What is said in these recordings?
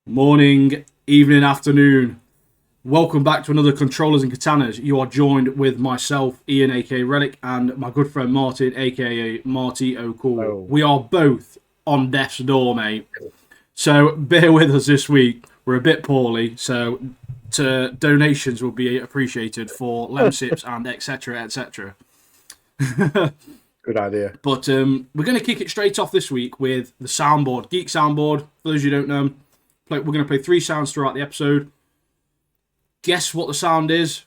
Morning, evening, afternoon. Welcome back to another Controllers and Katanas. You are joined with myself, Ian, aka Relic, and my good friend Martin, aka Marty O'Cool. Oh, We are both on death's door, mate. So bear with us this week. We're a bit poorly, so donations will be appreciated for Lemsips and etc. etc. good idea. But we're going to kick it straight off this week with the soundboard, Geek Soundboard. For those who don't know, we're going to play 3 sounds throughout the episode. Guess what the sound is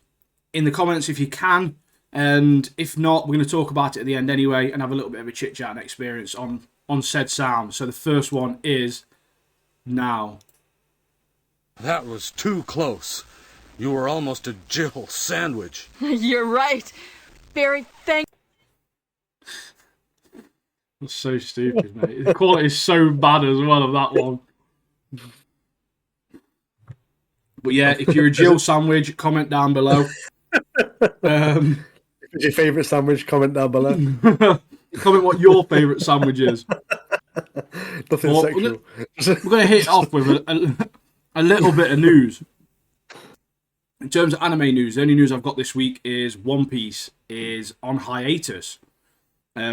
in the comments if you can, and if not, we're going to talk about it at the end anyway and have a little bit of a chit chat and experience on said sound. So the first one is now. That was too close. You were almost a Jill sandwich. You're right. Barry, thank That's so stupid, mate. The quality is so bad as well of that one. But yeah, if you're a Jill sandwich, comment down below. What's your favourite sandwich? Comment down below. Comment what your favourite sandwich is. Nothing Well, sexual. We're going to hit off with a little bit of news. In terms of anime news, the only news I've got this week is One Piece is on hiatus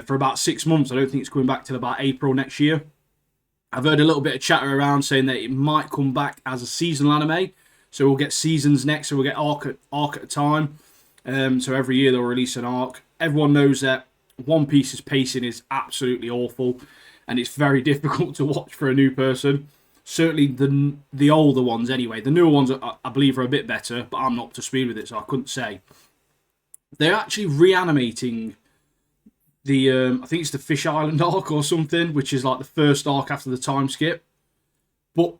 for about 6 months. I don't think it's coming back till about April next year. I've heard a little bit of chatter around saying that it might come back as a seasonal anime. So we'll get seasons next, so we'll get arc at a time. So every year they'll release an arc. Everyone knows that One Piece's pacing is absolutely awful, and it's very difficult to watch for a new person. Certainly the older ones anyway. The newer ones, I believe, are a bit better, but I'm not up to speed with it, so I couldn't say. They're actually reanimating the, I think it's the Fish Island arc or something, which is like the first arc after the time skip. But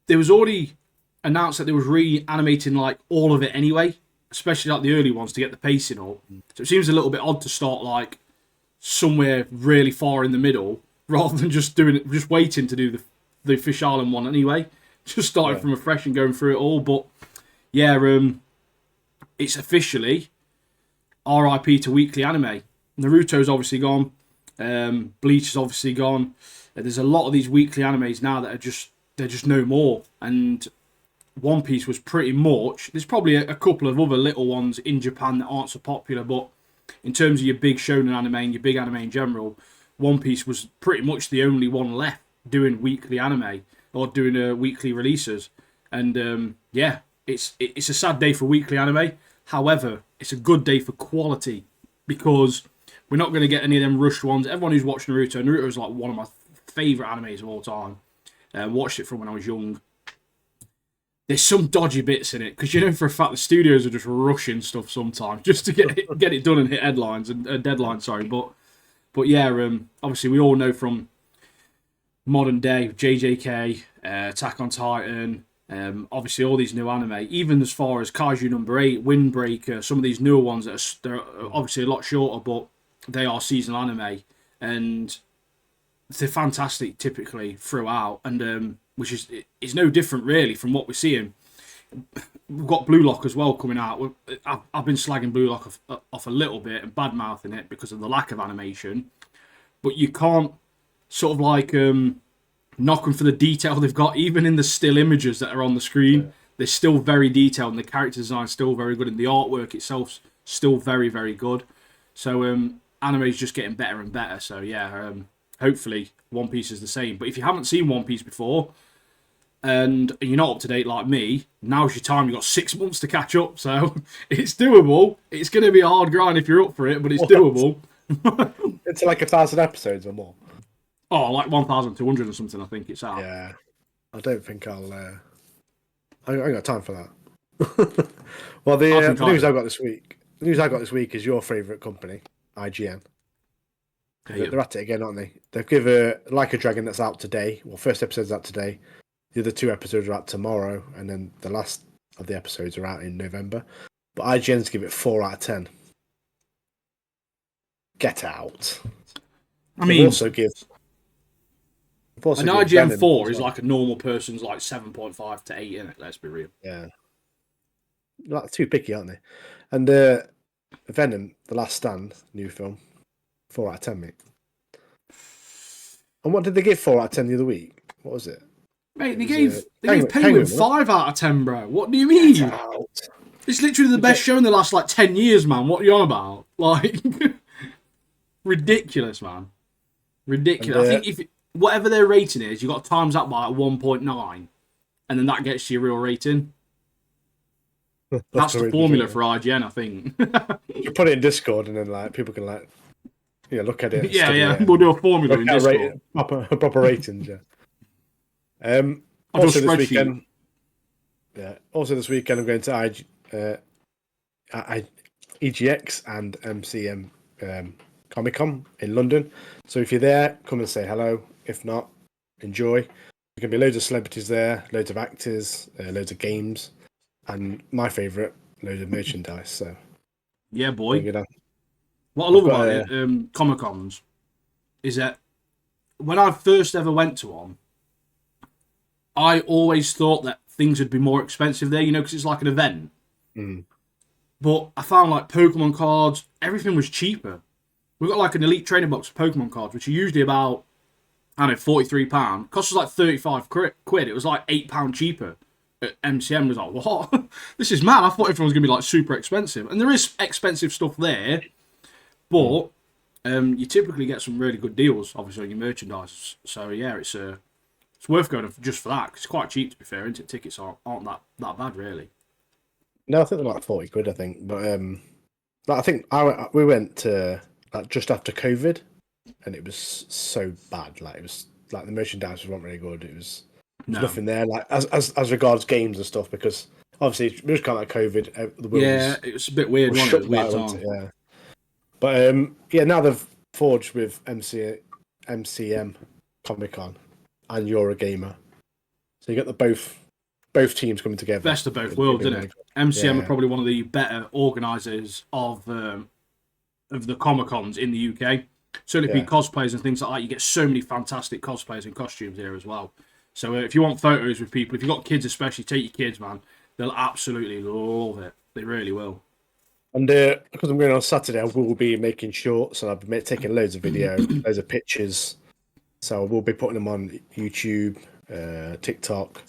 there was already announced that they was reanimating like all of it anyway, especially like the early ones to get the pacing up. So it seems a little bit odd to start like somewhere really far in the middle rather than just waiting to do the Fish Island one anyway. Just starting from afresh and going through it all. But yeah, it's officially RIP to weekly anime. Naruto's obviously gone. Bleach is obviously gone. There's a lot of these weekly animes now that they're just no more. And One Piece was pretty much. There's probably a couple of other little ones in Japan that aren't so popular, but in terms of your big shonen anime and your big anime in general, One Piece was pretty much the only one left doing weekly anime or doing weekly releases. And yeah, it's a sad day for weekly anime. However, it's a good day for quality because we're not going to get any of them rushed ones. Everyone who's watched Naruto is like one of my favourite animes of all time. Watched it from when I was young. There's some dodgy bits in it because you know for a fact the studios are just rushing stuff sometimes just to get it done and hit headlines and deadlines. Sorry, but yeah, obviously we all know from modern day JJK, Attack on Titan, obviously all these new anime, even as far as Kaiju number 8, Windbreaker, some of these newer ones that they're obviously a lot shorter, but they are seasonal anime and they're fantastic typically throughout, and which is no different really from what we're seeing. We've got Blue Lock as well coming out. I've been slagging Blue Lock off a little bit and bad mouthing it because of the lack of animation, but you can't sort of like knock them for the detail they've got, even in the still images that are on the screen. Yeah. They're still very detailed, and the character design is still very good, and the artwork itself still very, very good. So anime is just getting better and better. So yeah, hopefully One Piece is the same. But if you haven't seen One Piece before and you're not up to date like me, now's your time. You've got 6 months to catch up, so it's doable. It's going to be a hard grind if you're up for it, but it's doable. It's like 1,000 episodes or more. Oh, like 1,200 or something, I think it's out. Yeah, I don't think I'll. I ain't got time for that. Well, the news I got this week. The news I got this week is your favourite company, IGN. They're at it again, aren't they? They've given Like a Dragon that's out today. Well, first episode's out today. The other 2 episodes are out tomorrow, and then the last of the episodes are out in November. But IGN's give it 4 out of 10. Get out. I mean, also give. An IGN 4 is like a normal person's like 7.5 to 8 in it. Let's be real. Yeah, like too picky, aren't they? And Venom: The Last Stand, new film, 4 out of 10, mate. And what did they give 4 out of 10 the other week? What was it? Mate, they gave Penguin, Penguin 5 out of 10, bro. What do you mean? It's literally the best show in the last, like, 10 years, man. What are you on about? Like, ridiculous, man. Ridiculous. I think whatever their rating is, you've got to times that by like 1.9, and then that gets you your real rating. That's the formula for IGN, I think. You put it in Discord, and then like people can like, look at it. Yeah. We'll do a formula in Discord. Proper ratings, yeah. Also this weekend, I'm going to EGX and MCM Comic Con in London. So if you're there, come and say hello. If not, enjoy. There's going to be loads of celebrities there, loads of actors, loads of games, and my favourite, loads of merchandise. So yeah, boy. What I love about Comic Cons is that when I first ever went to one, I always thought that things would be more expensive there, because it's like an event. But I found like Pokemon cards, everything was cheaper. We've got like an Elite Trainer box of Pokemon cards, which are usually about, I don't know, £43. Cost us like 35 quid. It was like £8 cheaper. At MCM was like, what? This is mad. I thought everyone was going to be like super expensive. And there is expensive stuff there, but you typically get some really good deals, obviously, on your merchandise. So yeah, it's worth going just for that, because it's quite cheap, to be fair, isn't it? Tickets aren't that bad, really. No, I think they're like 40 quid, I think. But I think we went to like just after COVID, and it was so bad. Like it was like the merchandise wasn't really good. It was nothing there. Like as regards games and stuff, because obviously it was kind of like COVID. The it was a bit weird, wasn't it? Weird time. Yeah. But now they've forged with MCM Comic Con and Eurogamer, so you got both teams coming together. Best of both worlds, isn't it? MCM are probably one of the better organisers of the Comic Cons in the UK. Certainly for cosplayers and things like that. You get so many fantastic cosplayers and costumes here as well. So if you want photos with people, if you've got kids especially, take your kids, man. They'll absolutely love it. They really will. And because I'm going on Saturday, I will be making shorts, and I'll be taking loads of video, loads of pictures. So we'll be putting them on YouTube, TikTok,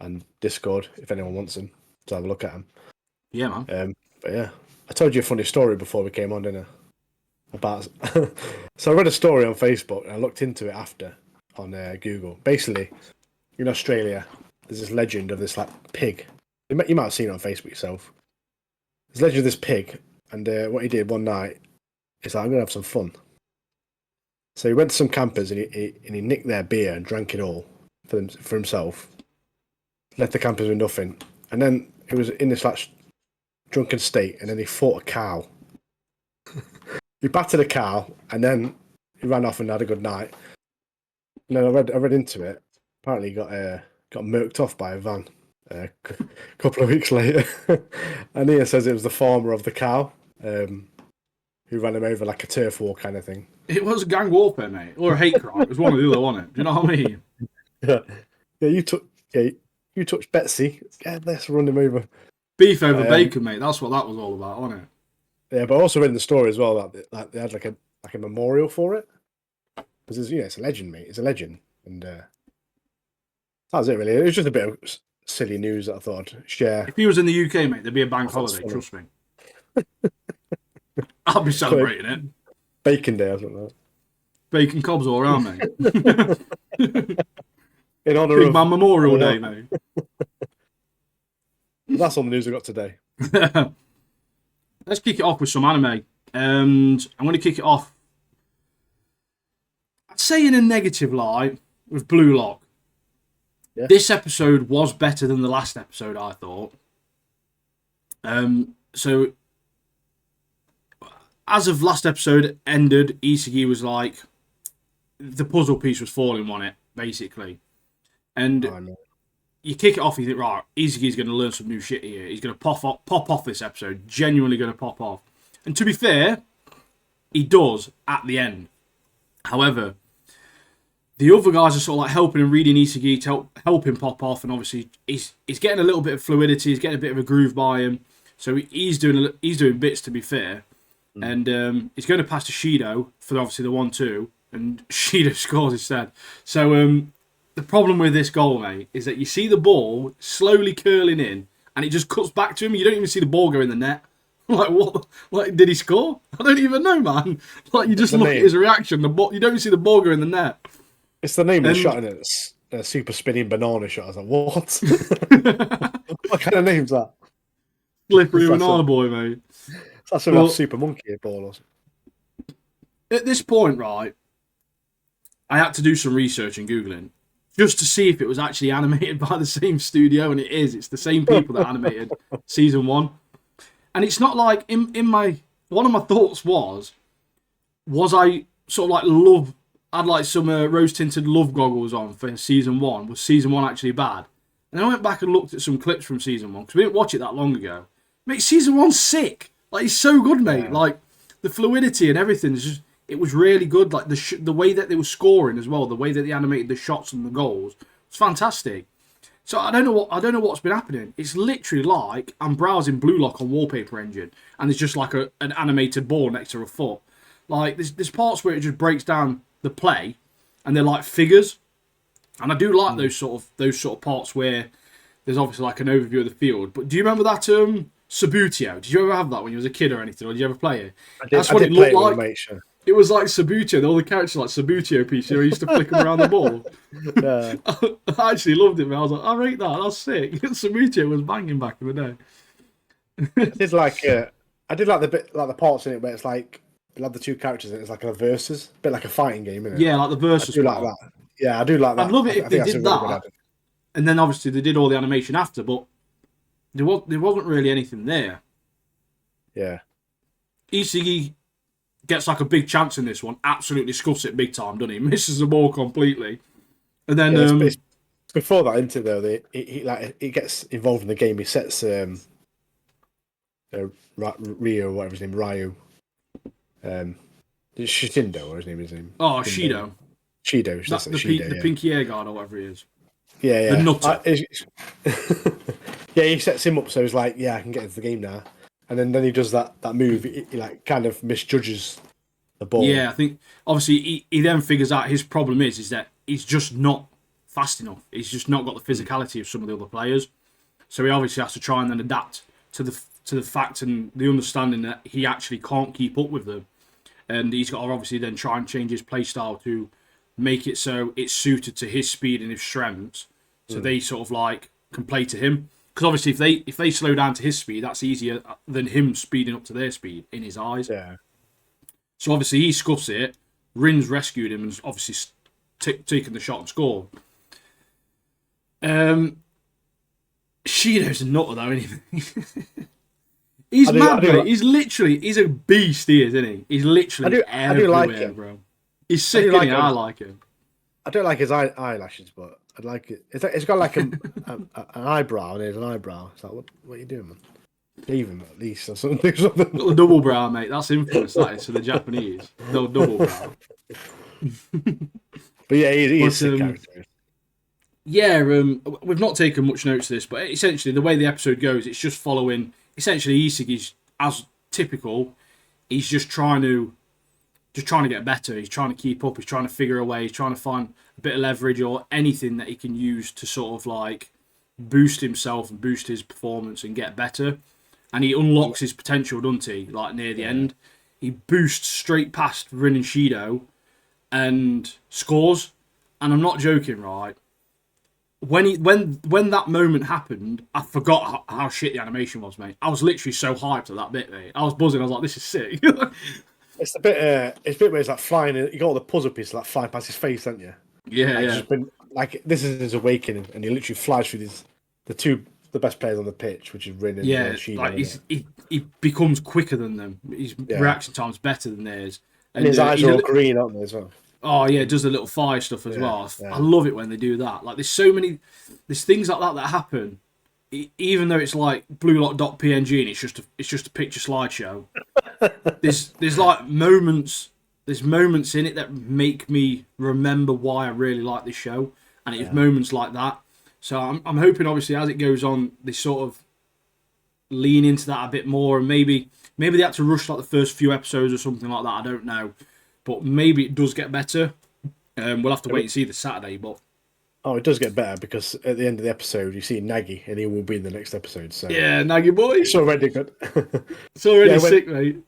and Discord if anyone wants them to have a look at them. Yeah, man. But yeah, I told you a funny story before we came on, didn't I? About so I read a story on Facebook and I looked into it after on Google. Basically, in Australia, there's this legend of this like pig. You might have seen it on Facebook yourself. There's a legend of this pig, and what he did one night is like, I'm gonna have some fun. So he went to some campers and he nicked their beer and drank it all for himself. Left the campers with nothing, and then he was in this like drunken state, and then he fought a cow. He battered a cow, and then he ran off and had a good night. And then I read into it. Apparently, he got murked off by a van a couple of weeks later. And here says it was the farmer of the cow who ran him over like a turf war kind of thing. It was gang warfare, mate, or a hate crime. It was one or the other, wasn't it? Do you know what I mean? Yeah. You touched Betsy. Yeah, let's run him over. Beef over bacon, mate. That's what that was all about, wasn't it? Yeah, but I also read in the story as well that they had like a memorial for it, because it's a legend, mate. It's a legend, and that was it really. It was just a bit of silly news that I thought I'd share. If he was in the UK, mate, there'd be a bank holiday. Trust me. I'll be celebrating it. Bacon Day or something like that. Bacon cobs all around, mate. In honour Big of Man Memorial Day, mate. That's all the news I got today. Let's kick it off with some anime. And I'm going to kick it off, I'd say in a negative light, with Blue Lock. Yeah. This episode was better than the last episode, I thought. So, as of last episode ended, Isagi was like, the puzzle piece was falling on it, basically. And you kick it off, you think, right, Isagi's going to learn some new shit here. He's going to pop off this episode. Genuinely going to pop off. And to be fair, he does at the end. However, the other guys are sort of like helping and reading Isagi to help him pop off. And obviously, he's getting a little bit of fluidity. He's getting a bit of a groove by him. So he's doing bits, to be fair. And he's going to pass to Shido for obviously the 1-2. And Shido scores instead. So the problem with this goal, mate, is that you see the ball slowly curling in, and it just cuts back to him. You don't even see the ball go in the net. Like, what? Like, did he score? I don't even know, man. Like, you just look at his reaction. The ball, you don't even see the ball go in the net. It's the name of the shot, and it's a super spinning banana shot. I was like, what? What kind of name's that? Slippery banana boy, mate. That's a super monkey ball or something. At this point, right, I had to do some research and Googling just to see if it was actually animated by the same studio, and it is. It's the same people that animated season 1. And it's not like in my one of my thoughts was I sort of like I'd like some rose tinted love goggles on for season 1. Was season 1 actually bad? And I went back and looked at some clips from season 1 because we didn't watch it that long ago. Mate, season 1's sick. Like, it's so good, mate. Yeah. Like, the fluidity and everything is just, it was really good. Like the way that they were scoring as well, the way that they animated the shots and the goals was fantastic. So I don't know what's been happening. It's literally like I'm browsing Blue Lock on Wallpaper Engine, and there's just like an animated ball next to a foot. Like there's parts where it just breaks down the play, and they're like figures, and I do like those sort of parts where there's obviously like an overview of the field. But do you remember that Sabutio? Did you ever have that when you was a kid or anything, or did you ever play it? That's what it looked like. Mate, sure. It was like Sabutio, all the characters like Sabutio piece, you know, used to flick them around the ball. Yeah. I actually loved it, man. I was like, I rate that, that's sick. Sabutio was banging back in the day. I did like the bit, like the parts in it where it's like, you had the two characters in it, it's like a versus, a bit like a fighting game, isn't it? Yeah, like the versus. I do like that. Yeah, I do like that. I'd love it if they did that. And then obviously they did all the animation after, but there wasn't really anything there. Yeah. Isigi gets like a big chance in this one, absolutely scuffs it big time, doesn't he? Misses the ball completely. And then it's before that into though, he gets involved in the game. He sets Rio, whatever his name, Ryu. Shindo, or his name is him. Oh, Shido. Shido. The pinky air guard or whatever he is. Yeah. The nutter. Yeah, he sets him up so he's like, yeah, I can get into the game now. And then he does that move. He like kind of misjudges the ball. Yeah, I think obviously he then figures out his problem is that he's just not fast enough. He's just not got the physicality of some of the other players. So he obviously has to try and then adapt to the fact and the understanding that he actually can't keep up with them. And he's got to obviously then try and change his play style to make it so it's suited to his speed and his strengths. So they sort of like can play to him. Because obviously, if they slow down to his speed, that's easier than him speeding up to their speed in his eyes. Yeah. So obviously he scuffs it. Rin's rescued him and obviously taken the shot and scored. Shido's a nutter though, isn't he? He's mad, mate. He's a beast. He is, isn't he? He's literally everywhere, I do like him, bro. He's sick, isn't he? I like him. I don't like his eyelashes, but I'd like it. It's got like an eyebrow, and there's an eyebrow. It's like, what are you doing, man? Leave him at least, or something. Got the double brow, mate. That's infamous, that is, to the Japanese. No double brow. But yeah, he's a sick character. Yeah, we've not taken much notes of this, but essentially the way the episode goes, it's just following. Essentially, Isagi's, as typical, he's just trying to get better. He's trying to keep up. He's trying to figure a way. He's trying to find a bit of leverage or anything that he can use to sort of like boost himself and boost his performance and get better. And he unlocks his potential, doesn't he? Like near the end, he boosts straight past Rin and Shido and scores. And I'm not joking, right? When that moment happened, I forgot how shit the animation was, mate. I was literally so hyped at that bit, mate. I was buzzing. I was like, "This is sick." It's a bit where he's like flying. You got all the puzzle pieces like flying past his face, don't you? Yeah, He's just been like, this is his awakening, and he literally flies through the best players on the pitch, which is Rin and Shido. Like he becomes quicker than them. His reaction time's better than theirs, and his eyes are all green, aren't they, as well? Oh yeah, it does the little fire stuff as well. Yeah. I love it when they do that. Like there's things like that happen, even though it's like bluelock.png and it's just a picture slideshow. there's like moments. There's moments in it that make me remember why I really like this show, and it's moments like that. So I'm hoping, obviously, as it goes on, they sort of lean into that a bit more, and maybe they had to rush like the first few episodes or something like that. I don't know. But maybe it does get better. We'll have to wait and see this Saturday. But Oh, it does get better because at the end of the episode you see Nagy, and he will be in the next episode. So Yeah, Nagy boy. it's already good. It's already Yeah, sick, mate.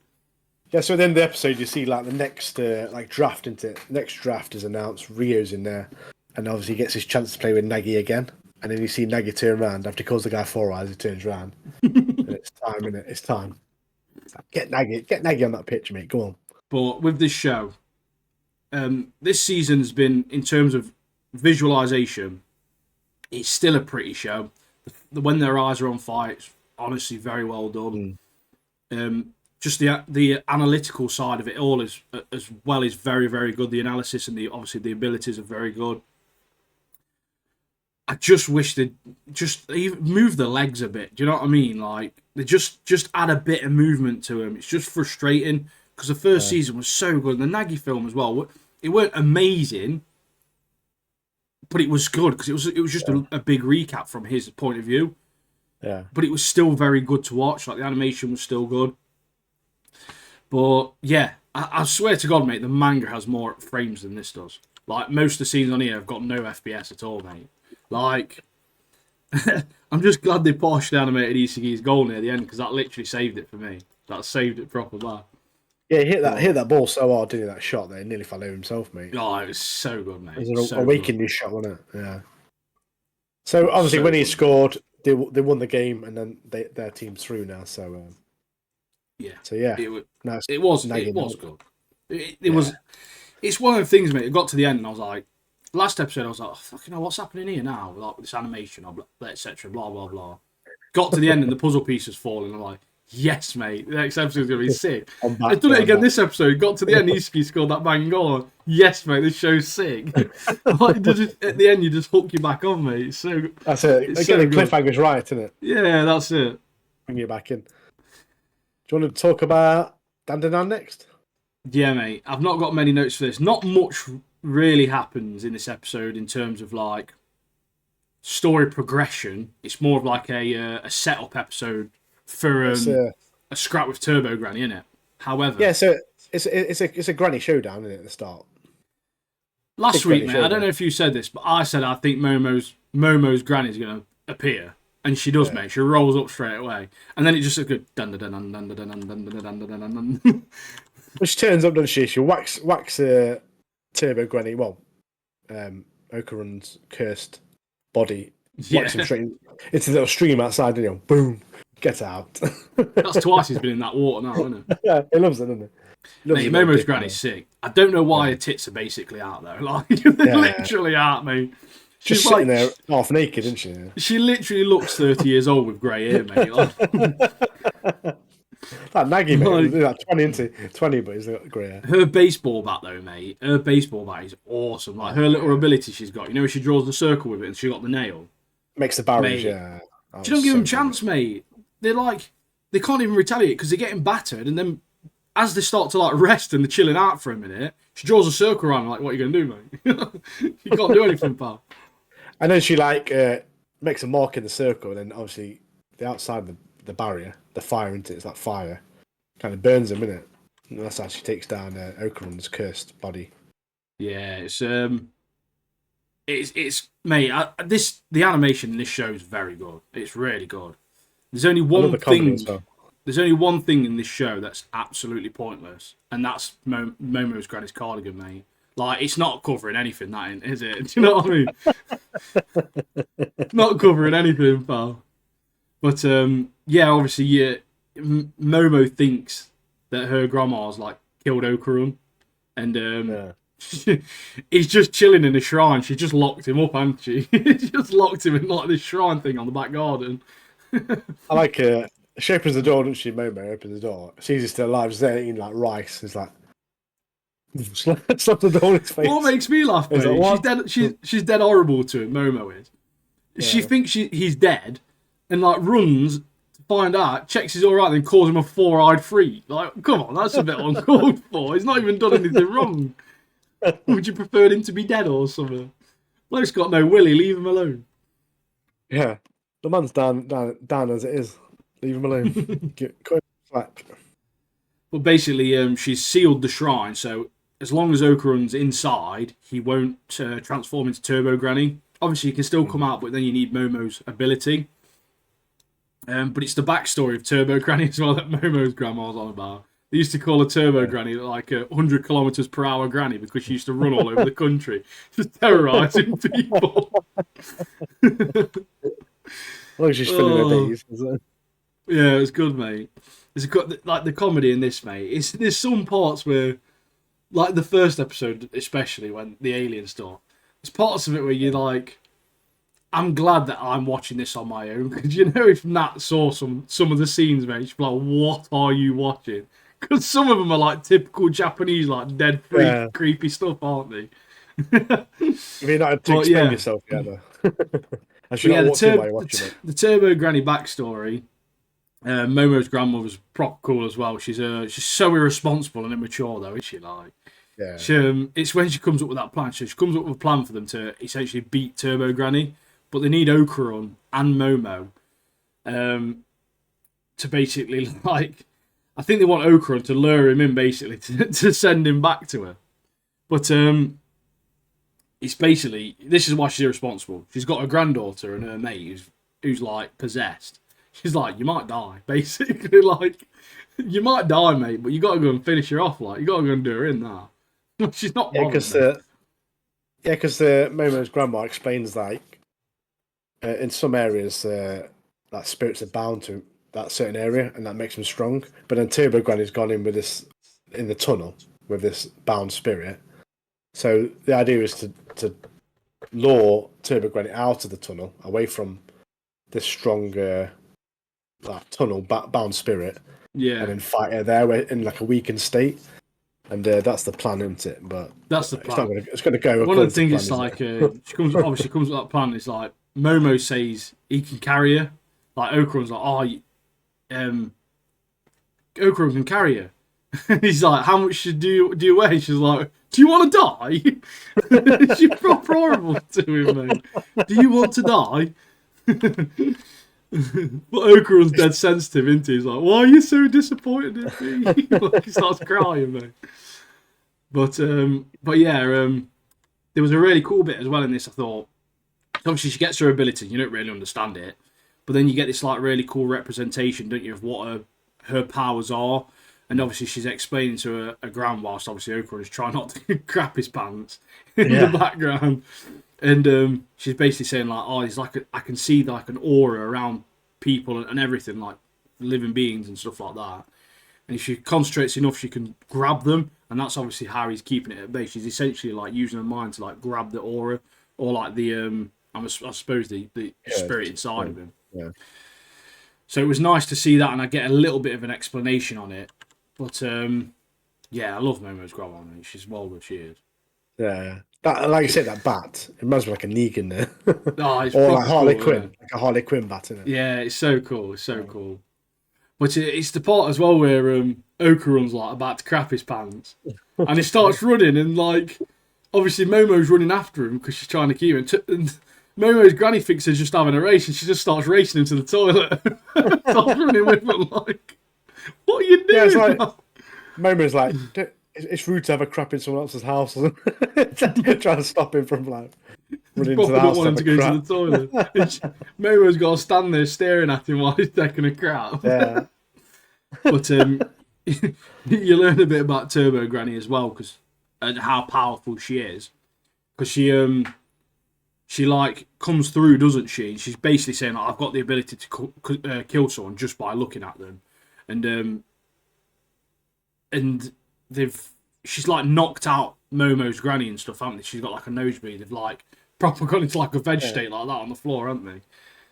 Yeah, so at the end of the episode, you see like the next like draft into it. Next draft is announced. Rio's in there, and obviously he gets his chance to play with Nagy again. And then you see Nagy turn around after he calls the guy 4 eyes. He turns around, and it's time, isn't it? It's time. It's like, get Nagy on that pitch, mate. Go on. But with this show, this season's been, in terms of visualization, it's still a pretty show. When their eyes are on fire, it's honestly very well done. Just the analytical side of it all is as well is very, very good. The analysis and obviously the abilities are very good. I just wish they'd just even move the legs a bit. Do you know what I mean? Like they just add a bit of movement to them. It's just frustrating because the first season was so good. The Nagy film as well. It weren't amazing, but it was good because it was just a big recap from his point of view. Yeah. But it was still very good to watch. Like the animation was still good. But yeah, I swear to God, mate, the manga has more frames than this does. Like most of the scenes on here have got no FPS at all, mate. Like, I'm just glad they partially animated Isagi's goal near the end because that literally saved it for me. That saved it proper bad. Yeah, he hit that ball so hard, didn't he? That shot there, he nearly fell over himself, mate. Oh, it was so good, mate. It was so an awakening shot, wasn't it? Yeah. So obviously, when he scored, they won the game, and then their team's through now. So yeah. So yeah, it was good. It was. It's one of the things, mate. It got to the end, and I was like, last episode, I was like, oh, fucking hell, what's happening here now? Like this animation, etc. Blah blah blah. Got to the end, and the puzzle pieces falling. I'm like, yes, mate. The next episode's gonna be sick. I've done it again this episode. Got to the end, Isagi scored that bang goal. Yes, mate. This show's sick. Like, at the end, you just hook you back on, mate. It's so that's it. Again, so the cliffhanger's right, isn't it? Yeah, that's it. Bring you back in. Do you want to talk about Dandanan next? Yeah, mate. I've not got many notes for this. Not much really happens in this episode in terms of like story progression. It's more of like a setup episode for a scrap with Turbo Granny, isn't it? However, yeah. So it's a granny showdown, isn't it? At the start. Last week, mate. I don't know if you said this, but I said I think Momo's granny's going to appear, and she does, mate. She rolls up straight away, and then it just a good dun dun dun dun dun dun dun dun dun dun dun dun. Well, she turns up, doesn't she? She whacks Turbo Granny. Well, Okarun's cursed body. Whacks him straight into the little stream outside. And boom, get out. That's twice he's been in that water now, isn't it? Yeah, he loves it, doesn't he? Mate, Momo's granny's sick. I don't know why her tits are basically out though. Like they're literally out, mate. She's sitting there half naked, isn't she? She literally looks 30 years old with grey hair, mate. Like, that Nagy, mate, like 20, but he's got grey hair. Her baseball bat, though, mate. Her baseball bat is awesome. Like her little ability she's got. You know, she draws the circle with it, and she got the nail. Makes the barriers, yeah. She don't give them chance, mate. They're like they can't even retaliate because they're getting battered, and then as they start to like rest and they're chilling out for a minute, she draws a circle around. Like, what are you gonna do, mate? You can't do anything, pal. And then she makes a mark in the circle, and then obviously the outside the barrier, the fire into it's that fire, kind of burns him, innit? And that's how she takes down Okarun's cursed body. Yeah, it's mate. The animation in this show is very good. It's really good. There's only one thing. Well. There's only one thing in this show that's absolutely pointless, and that's Momo's granny's cardigan, mate. Like, it's not covering anything, that ain't, is it? Do you know what I mean? Not covering anything, pal. But, yeah, obviously, Momo thinks that her grandma's, like, killed Okarun. And he's just chilling in the shrine. She just locked him up, hasn't she? She just locked him in, like, this shrine thing on the back garden. I like she opens the door, doesn't she? Momo opens the door. Sees he's still alive. She's there eating, like, rice. It's like... Slap the door in his face. What makes me laugh, mate, like, she's dead horrible to him, Momo is. Yeah. She thinks he's dead and like runs to find out, checks he's alright, then calls him a 4-eyed freak. Like, come on, that's a bit uncalled for. He's not even done anything wrong. Would you prefer him to be dead or something? Bloke's got no willy, leave him alone. Yeah. The man's down as it is. Leave him alone. Cut him slack. But basically, she's sealed the shrine, so as long as Okarun's inside, he won't transform into Turbo Granny. obviously you can still come out, but then you need Momo's ability. But it's the backstory of Turbo Granny as well that Momo's grandma was on about. They used to call her Turbo Granny like a 100 kilometers per hour granny because she used to run all over the country, just terrorizing people. As long as she's filling her days. Yeah, it was good, mate. It's got like the comedy in this, mate. There's some parts where, like the first episode, especially when the alien stuff. There's parts of it where you're like, I'm glad that I'm watching this on my own because you know if Nat saw some of the scenes, mate, she'd be like, "What are you watching?" Because some of them are like typical Japanese, like dead freak, creepy stuff, aren't they? You're not to explain yourself yet, though. I should not watch it while you're watching it. The Turbo Granny backstory. Momo's grandmother's proper cool as well. She's so irresponsible and immature, though, isn't she? Like, yeah. It's when she comes up with that plan. So she comes up with a plan for them to essentially beat Turbo Granny, but they need Okarun and Momo to basically like. I think they want Okarun to lure him in, basically, to send him back to her. But it's basically, this is why she's irresponsible. She's got a granddaughter and her mate who's like possessed. She's like, you might die, basically. Like, you might die, mate, but you got to go and finish her off. Like, you got to go and do her in now. She's not bothered. Because Momo's grandma explains like in some areas that spirits are bound to that certain area, and that makes them strong. But then Turbo Granny's gone in with this in the tunnel with this bound spirit. So the idea is to lure Turbo Granny out of the tunnel, away from this stronger tunnel bound spirit, and then fight her there in like a weakened state. And that's the plan, isn't it? But that's the plan. It's going to go. One of the things is like she comes with that plan. It's like Momo says he can carry her. Like Okarun's like, Okarun can carry her. He's like, how much do you weigh? She's like, do you want to die? She's proper horrible to him, mate. Do you want to die? But Okarun's dead sensitive, isn't he? He's like, why are you so disappointed in me? Like, he starts crying, mate. But yeah, there was a really cool bit as well in this, I thought. Obviously, she gets her ability. You don't really understand it. But then you get this like really cool representation, don't you, of what her powers are. And obviously she's explaining to her grand whilst obviously Okarun is trying not to crap his pants in the background. And she's basically saying like, it's like I can see like an aura around people and everything, like living beings and stuff like that. And if she concentrates enough, she can grab them. And that's obviously how he's keeping it at bay. She's essentially like using her mind to like grab the aura or like the I suppose the spirit inside of him. Yeah. So it was nice to see that, and I get a little bit of an explanation on it. But yeah, I love Momo's grandma. She's well good. She is. Yeah, that like you said, that bat. It reminds me like a Negan there. It's or like Harley cool, Quinn, like a Harley Quinn bat, isn't it? Yeah, it's so cool. It's so cool. But it's the part as well where Okarun's like about to crap his pants, and he starts running, and like obviously Momo's running after him because she's trying to keep him. And Momo's granny thinks he's just having a race, and she just starts racing him to the toilet. Starts running with him like, what are you doing? Yeah, it's like Momo's like, it's rude to have a crap in someone else's house. Trying to stop him from like running to the house. Wanting to go to the toilet. Momo's got to stand there staring at him while he's taking a crap. Yeah. But you learn a bit about Turbo Granny as well, because how powerful she is. Because she like comes through, doesn't she? She's basically saying, I've got the ability to kill someone just by looking at them, and she's like knocked out Momo's granny and stuff, haven't they? She's got like a nosebleed. They've like proper gone into like a veg state like that on the floor, haven't they?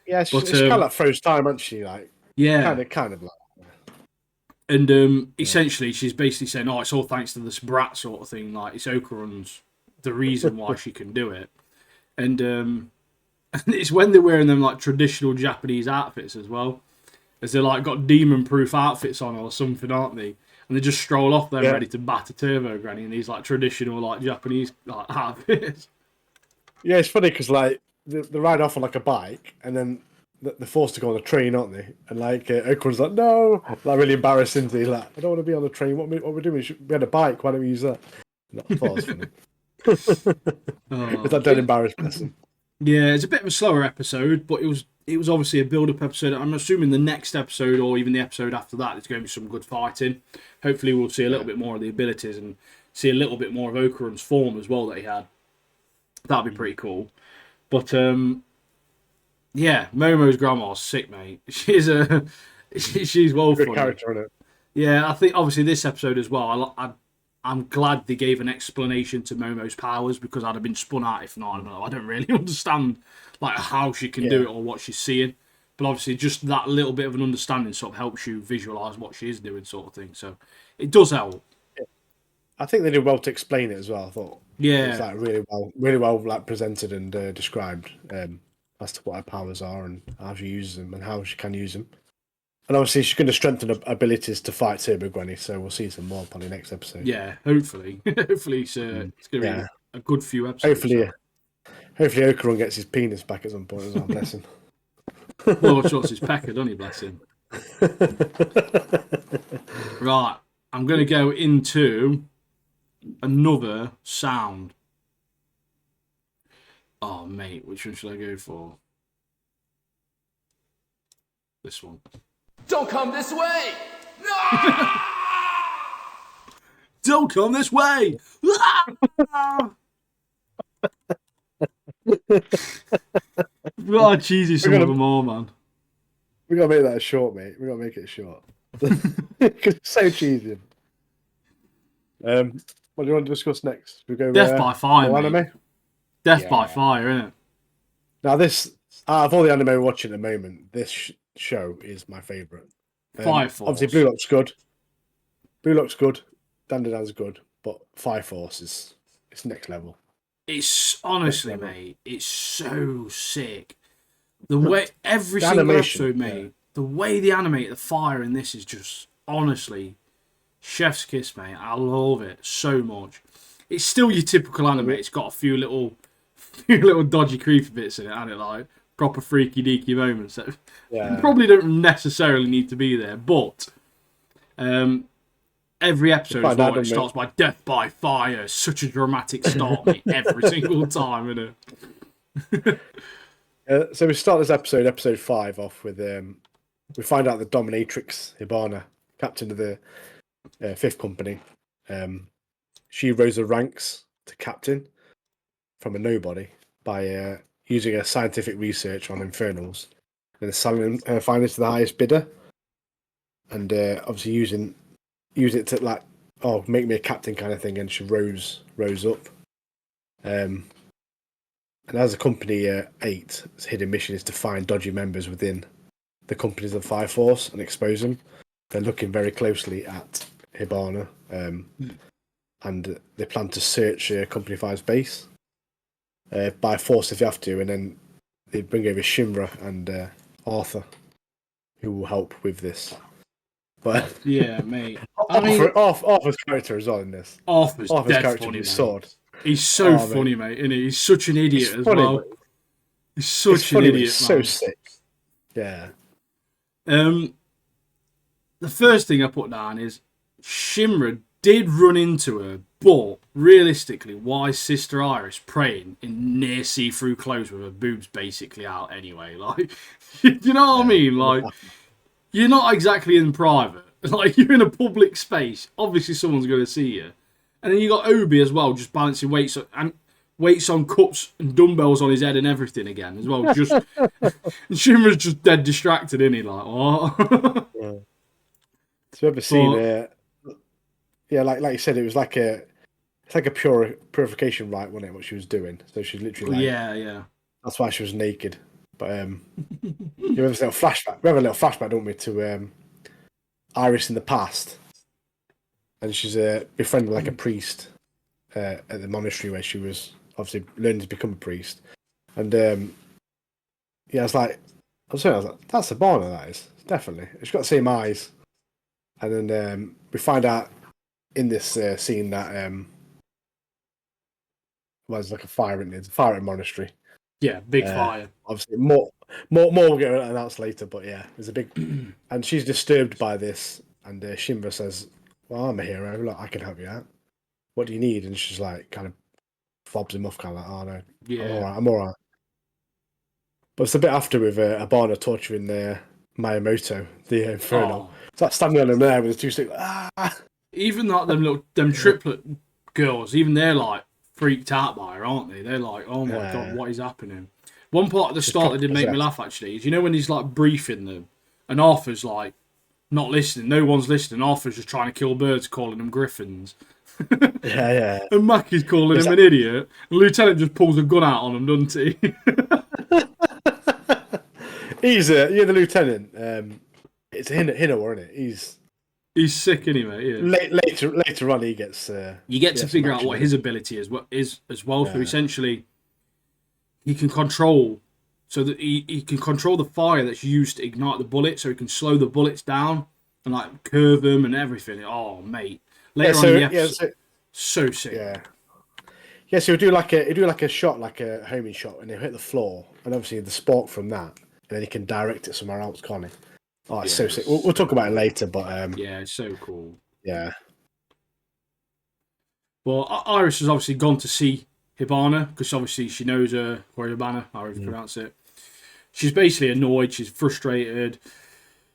Yeah, it's kind of like froze time, isn't she? Like kind of like. And essentially, she's basically saying, it's all thanks to this brat sort of thing. Like, it's Okarun's the reason why she can do it. And it's when they're wearing them, like, traditional Japanese outfits as well. As they're, like, got demon-proof outfits on or something, aren't they? And they just stroll off there ready to batter Turbo Granny in these, like, traditional, like, Japanese like, outfits. Yeah, it's funny because, like, they ride off on, like, a bike, and then they're forced to go on a train, aren't they? And like Okarun's like, no, like really embarrassing. He's like, I don't want to be on the train. What we're doing? We had a bike. Why don't we use that? And I thought it was funny. It's that dead embarrassed person. Yeah, it's a bit of a slower episode, but it was obviously a build-up episode. I'm assuming the next episode or even the episode after that, there's going to be some good fighting. Hopefully, we'll see a little bit more of the abilities and see a little bit more of Okarun's form as well that he had. That'd be pretty cool. But yeah, Momo's grandma's sick, mate. She's well Good funny. character in it. Yeah, I think obviously this episode as well. I'm glad they gave an explanation to Momo's powers because I'd have been spun out if not. I don't really understand like how she can do it or what she's seeing. But obviously, just that little bit of an understanding sort of helps you visualize what she is doing, sort of thing. So it does help. I think they did well to explain it as well. I thought Yeah, it was like really well like presented and described as to what her powers are and how she uses them and how she can use them. And obviously, she's going to strengthen her abilities to fight Turbo Granny, so we'll see some more on the next episode. yeah. Hopefully, hopefully it's going to be a good few episodes. Hopefully, Okarun gets his penis back at some point as well. Bless him. Well, shots his pecker, don't he? Bless him. Right, I'm going to go into another sound. Oh, mate, which one should I go for? This one. Don't come this way! No! Don't come this way! We gotta cheesy some of them all, man. We gotta make that short, mate. We gotta make it short. Because it's so cheesy. What do you want to discuss next? We go Death by Fire, mate. anime. Death by Fire, innit? Now, this out of all the anime we're watching at the moment, this show is my favourite. Fire Force. Obviously, Blue Lock's good. Blue Lock's good. Dandadan's good, but Fire Force is it's next level. It's honestly, mate, it's so sick. The way every single animation, episode, mate, the way they animate the fire in this is just honestly chef's kiss, mate. I love it so much. It's still your typical anime. It's got a few little dodgy creepy bits in it, and it like proper freaky deaky moments that probably don't necessarily need to be there, but every episode as well, it starts by death by fire. Such a dramatic start, mate, every single time, isn't it? So we start this episode 5, off with we find out that Dominatrix Hibana, captain of the 5th Company, she rose the ranks to captain from a nobody by using her scientific research on infernals and selling her findings to the highest bidder, and obviously use it to like, oh, make me a captain kind of thing, and she rose up. And as a Company 8, its hidden mission is to find dodgy members within the companies of Fire Force and expose them. They're looking very closely at Hibana, and they plan to search Company 5's base by force if they have to, and then they bring over Shinra and Arthur, who will help with this. But yeah, mate. I mean, Arthur's character as well in this. Arthur's character funny, with his mate. sword. He's so funny, mate, isn't he? He's such an idiot as funny, well. He's such an idiot, he's man. so sick. Yeah. The first thing I put down is Shinra did run into her, but realistically, why is Sister Iris praying in near see-through clothes with her boobs basically out anyway? Like, you know what I mean? Like, you're not exactly in private. Like, you're in a public space. Obviously, someone's going to see you. And then you got Obi as well, just balancing weights on cups and dumbbells on his head and everything again as well. Just Shinra's just dead distracted, isn't he? Like, what? Yeah. So you ever seen like you said, it's like a purification rite, wasn't it? What she was doing. So she's literally like, yeah. That's why she was naked. But you have a little flashback. We have a little flashback, don't we, to Iris in the past, and she's befriended like a priest at the monastery where she was obviously learning to become a priest. And it's like I was like, that's Hibana, that is definitely. She's got the same eyes. And then we find out in this scene that there's like a fire in it. It's a fire at the monastery. Yeah, big fire. Obviously, more will get announced later, but yeah, there's a big, and she's disturbed by this. And Shinra says, "Well, I'm a hero. Look, I can help you out. What do you need?" And she's like, kind of fobs him off, kind of like, "Oh no, Yeah, I'm all right." But it's a bit after with Abana torturing Miyamoto, the Inferno. Oh. It's like standing on him there with the two sticks. Ah! Even like them triplet girls, even they're like freaked out by her, aren't they? They're like, oh my god, what is happening? One part at the start that did make me laugh actually is, you know, when he's like briefing them and Arthur's like not listening, no one's listening, Arthur's just trying to kill birds, calling them griffins. Yeah. And Mackie's calling him an idiot. And Lieutenant just pulls a gun out on him, doesn't he? He's the lieutenant. It's Hinowa, isn't it? He's sick, isn't he, mate? Yeah. Later on, he gets. You get to figure out what his ability is as well. So essentially, he can control, so that he can control the fire that's used to ignite the bullet. So he can slow the bullets down and like curve them and everything. Oh, mate! Later on in the episode, so sick. Yeah. Yeah, so he'll do like a shot, like a homing shot, and he'll hit the floor, and obviously the spark from that, and then he can direct it somewhere else, can't he? Oh, it's so sick. We'll talk about it later, but yeah, it's so cool. Yeah. Well, Iris has obviously gone to see Hibana because obviously she knows her, or Hibana, however you pronounce it. She's basically annoyed. She's frustrated.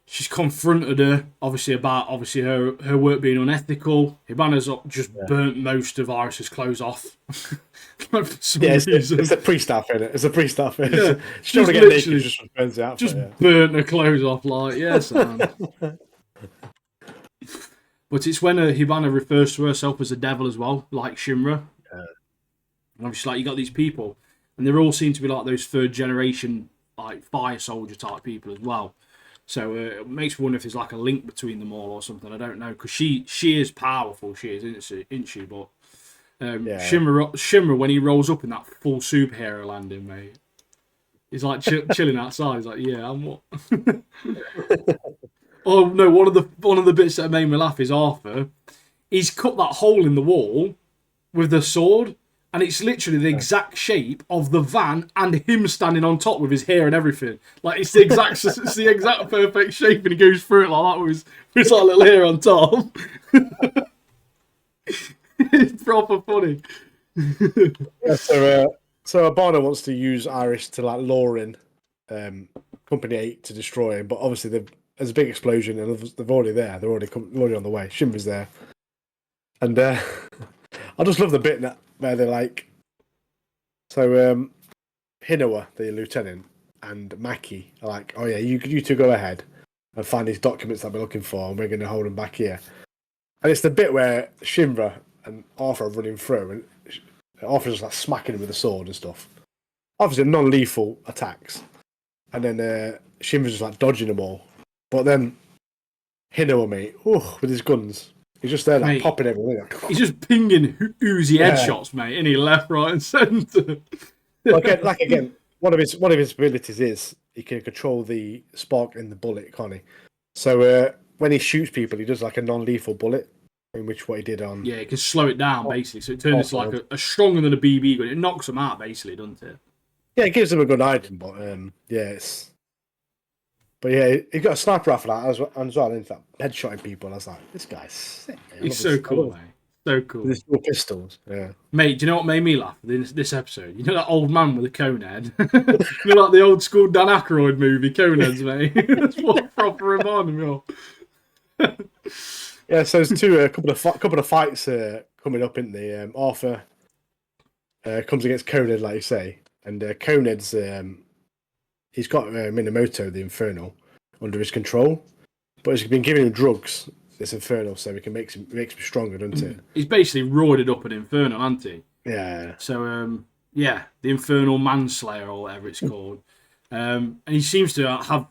She's confronted her, obviously, about her work being unethical. Hibana's just burnt most of Iris's clothes off. For some reason. It's a pre-staff, isn't it? It's a pre-staff. Yeah. She don't want to get naked, just burns out. Just burnt her clothes off, like, yes, man. But it's when Hibana refers to herself as a devil as well, like Shinra. Yeah. And obviously, like, you got these people, and they all seem to be like those third generation, like, fire soldier type people as well. So it makes me wonder if there's like a link between them all or something. I don't know, because she is powerful. She is, isn't she? But Shimmer, when he rolls up in that full superhero landing, mate, he's like chilling outside. He's like, yeah, I'm what? Oh no! One of the bits that made me laugh is Arthur. He's cut that hole in the wall with the sword. And it's literally the exact shape of the van and him standing on top with his hair and everything. Like it's the exact perfect shape, and he goes through it like that with his like little hair on top. It's proper funny. Yeah, so Abana wants to use Iris to like lure in Company 8 to destroy him, but obviously there's a big explosion and they're already there. They're already on the way. Shinra's there, and I just love the bit where they're like, so Hinowa, the lieutenant, and Mackie are like, oh yeah, you two go ahead and find these documents that we're looking for, and we're going to hold them back here. And it's the bit where Shinra and Arthur are running through, and Arthur's just like smacking him with a sword and stuff. Obviously, non-lethal attacks, and then Shinra's just like dodging them all. But then Hinowa, mate, with his guns. He's just there, like, popping everything. He's just pinging Uzi headshots, mate, and he left, right, and centre. Again, one of his abilities is he can control the spark in the bullet, can't he? So when he shoots people, he does like a non-lethal bullet, in which what he did on. Yeah, he can slow it down basically, so it turns into like a stronger than a BB gun. It knocks them out basically, doesn't it? Yeah, it gives him a good item, but it's. But yeah, he got a sniper rifle out as well, in fact, headshotting people. I was like, this guy's sick. He's so cool, mate. So cool. With his little pistols, yeah. Mate, do you know what made me laugh in this episode? You know that old man with a cone head? You know, like the old school Dan Aykroyd movie, Coneheads, mate? That's what proper reminded me of. Yeah, so there's a couple of fights coming up in the Arthur comes against Conehead, like you say, and Conehead's he's got Minamoto, the Infernal, under his control, but he's been giving him drugs, this Infernal, so he can makes him stronger, doesn't it? He's basically roided up an Infernal, hasn't he? Yeah. So, the Infernal Manslayer, or whatever it's called. And he seems to have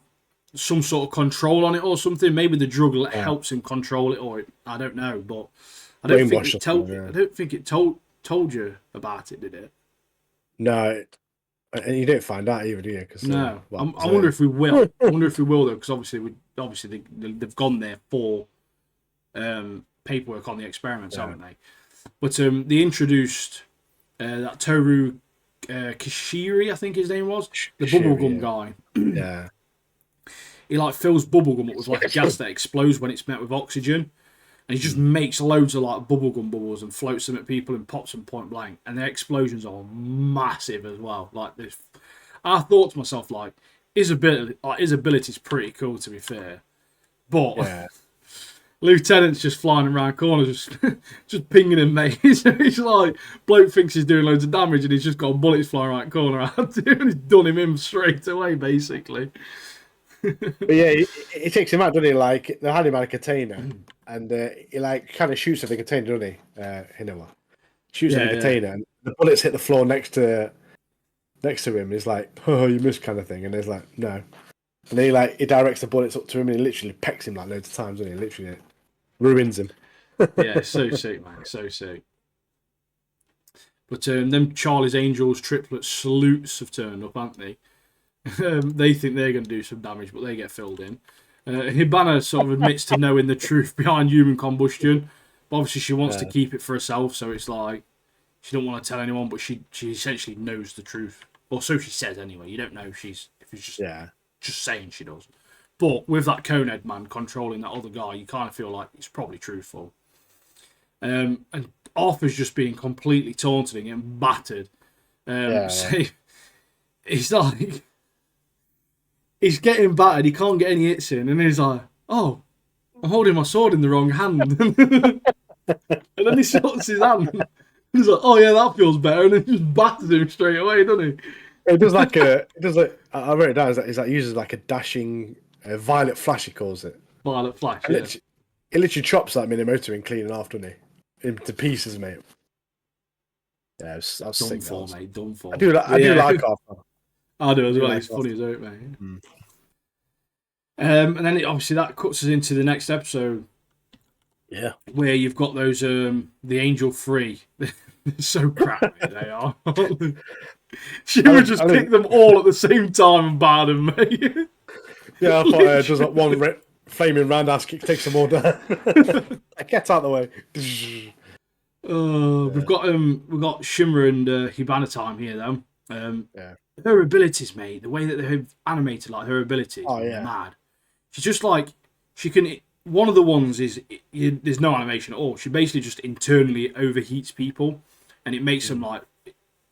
some sort of control on it or something. Maybe the drug helps him control it, or I don't know, but I don't think it told you about it, did it? No. And you don't find out either, do you? No. I wonder if we will. I wonder if we will, though, because obviously they've gone there for paperwork on the experiments, haven't they? But they introduced that Toru Kishiri, I think his name was, the bubblegum guy. Yeah. He like fills bubblegum up with like a gas that explodes when it's met with oxygen. And he just makes loads of like bubblegum bubbles and floats them at people and pops them point blank. And their explosions are massive as well. Like this, I thought to myself, like, his ability's pretty cool, to be fair. But Yeah. Lieutenant's just flying around corners, just pinging him, mate. He's like, bloke thinks he's doing loads of damage and he's just got bullets flying around corner at him and he's done him in straight away, basically. But yeah, he takes him out, doesn't he? Like, they had him at a container, and he like kind of shoots at the container, doesn't he? Hinowa shoots at the container, and the bullets hit the floor next to him. He's like, "Oh, you missed," kind of thing, and he's like, "No," and then he directs the bullets up to him, and he literally pecks him like loads of times, doesn't he? Literally ruins him. Yeah, so sick, man, so sick. But them Charlie's Angels triplet salutes have turned up, haven't they? They think they're going to do some damage, but they get filled in. Hibana sort of admits to knowing the truth behind human combustion, but obviously she wants to keep it for herself, so it's like she don't want to tell anyone, but she essentially knows the truth. Or so she says anyway. You don't know if she's just saying she does. But with that Conehead man controlling that other guy, you kind of feel like it's probably truthful. And Arthur's just being completely taunted and getting battered. So he's like... He's getting battered, he can't get any hits in, and he's like, "Oh, I'm holding my sword in the wrong hand." And then he sorts his hand. He's like, "Oh yeah, that feels better," and then just batters him straight away, doesn't he? It does like I wrote it down. Is that uses like a dashing violet flash, he calls it. Violet flash. Yeah. It literally chops that Minamoto in clean off, doesn't he? Into pieces, mate. Yeah, I was done sick, for, mate. Done for. I do like Arthur. I do as well. It's funny as well, mate. Mm. And then obviously that cuts us into the next episode. Yeah. Where you've got those the Angel 3. They're so crap, mate, they are. She would just kick them all at the same time and bar them, mate. Yeah, I thought just like one flaming roundhouse kick takes them all down. Get out of the way. We've got Shimmer and Hibana time here though. Her abilities, mate, the way that they've animated like her abilities, mad. She's just like she can. One of the ones is there's no animation at all. She basically just internally overheats people, and it makes them like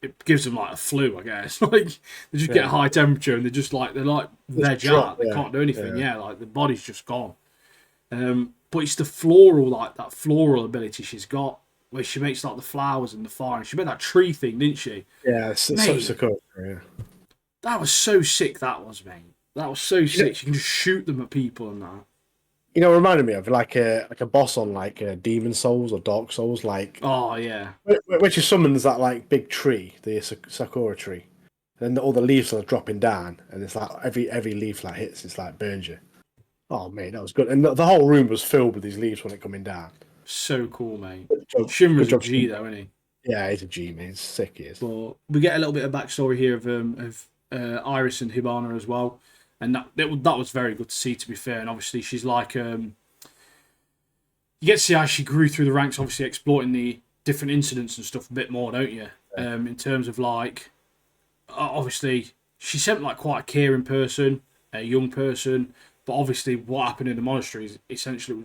it gives them like a flu, I guess. Like they just get a high temperature and they're like veg out. They can't do anything. Yeah, like the body's just gone. But it's the floral ability she's got, where she makes like the flowers and the fire. And she made that tree thing, didn't she? Yeah, it's so cool. Yeah. That was so sick. That was, mate. That was so sick. She can just shoot them at people and that. You know, it reminded me of like a boss on like Demon Souls or Dark Souls, like which summons that like big tree, the Sakura tree, and then all the leaves are dropping down, and it's like every leaf that hits, it's like burns you. Oh mate, that was good, and the whole room was filled with these leaves when it coming down. So cool, mate. Shimmer's a G though, isn't he? Yeah, he's a G, mate. He's sick, he is. But we get a little bit of backstory here of Iris and Hibana as well. And that was very good to see, to be fair. And obviously, she's like... you get to see how she grew through the ranks, obviously exploiting the different incidents and stuff a bit more, don't you? In terms of, like... obviously, she seemed like quite a caring person, a young person. But obviously, what happened in the monastery is essentially...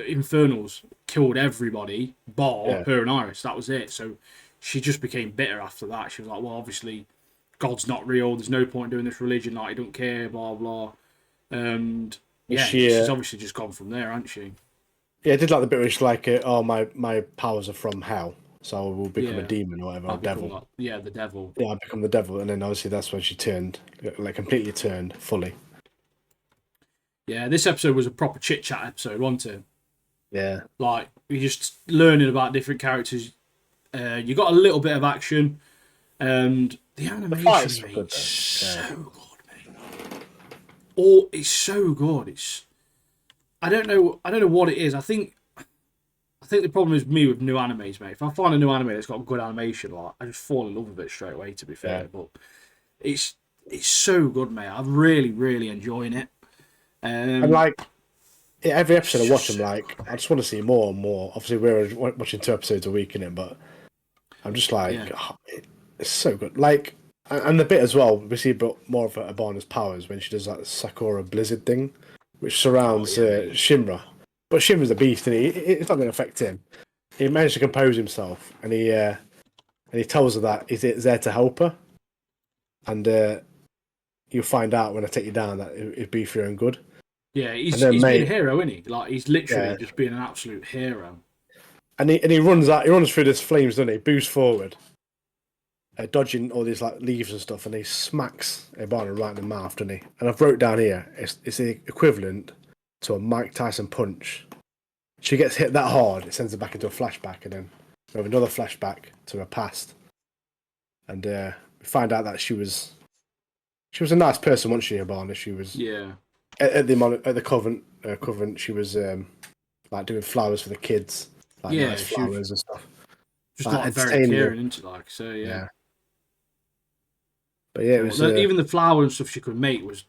Infernals killed everybody, bar her and Iris. That was it. So she just became bitter after that. She was like, well, obviously... God's not real. There's no point doing this religion. Like, I don't care. Blah blah. And she's obviously just gone from there, hasn't she? Yeah, I did like the bit where she's like, "Oh, my powers are from hell, so I will become a demon or whatever, or devil." The devil. Yeah, I become the devil, and then obviously that's when she turned, like completely turned fully. Yeah, this episode was a proper chit chat episode, wasn't it? Yeah. Like you're just learning about different characters. You got a little bit of action, and the animation, mate, so good, mate. It's so good. I don't know what it is. I think the problem is me with new animes, mate. If I find a new anime that's got good animation, like I just fall in love with it straight away. To be fair, but it's so good, mate. I'm really, really enjoying it. And like every episode I watch, I'm like, I just want to see more and more. Obviously, we're watching 2 episodes a week in it, but I'm just like, it's so good. Like, and the bit as well, we see a bit more of Abana's powers when she does that Sakura Blizzard thing, which surrounds Shinra. But Shinra's a beast, and it's not going to affect him. He managed to compose himself, and he tells her that he's there to help her. And you'll find out when I take you down that it'd be for your own good. Yeah, he's then, being mate, a hero, isn't he? Like, he's literally Yeah. just being an absolute hero. And he runs out. He runs through this flames, doesn't he? Boosts forward, dodging all these like leaves and stuff, and he smacks Ibana right in the mouth, doesn't he? And I've wrote down here, it's the equivalent to a Mike Tyson punch. She gets hit that hard, it sends her back into a flashback, and then we have another flashback to her past. And we find out that she was a nice person, wasn't she, Ibana? She was at the Covenant. She was like doing flowers for the kids, like nice flowers and stuff. Just like very caring, isn't it? Like, so yeah. But yeah, it was even the flower and stuff she could make was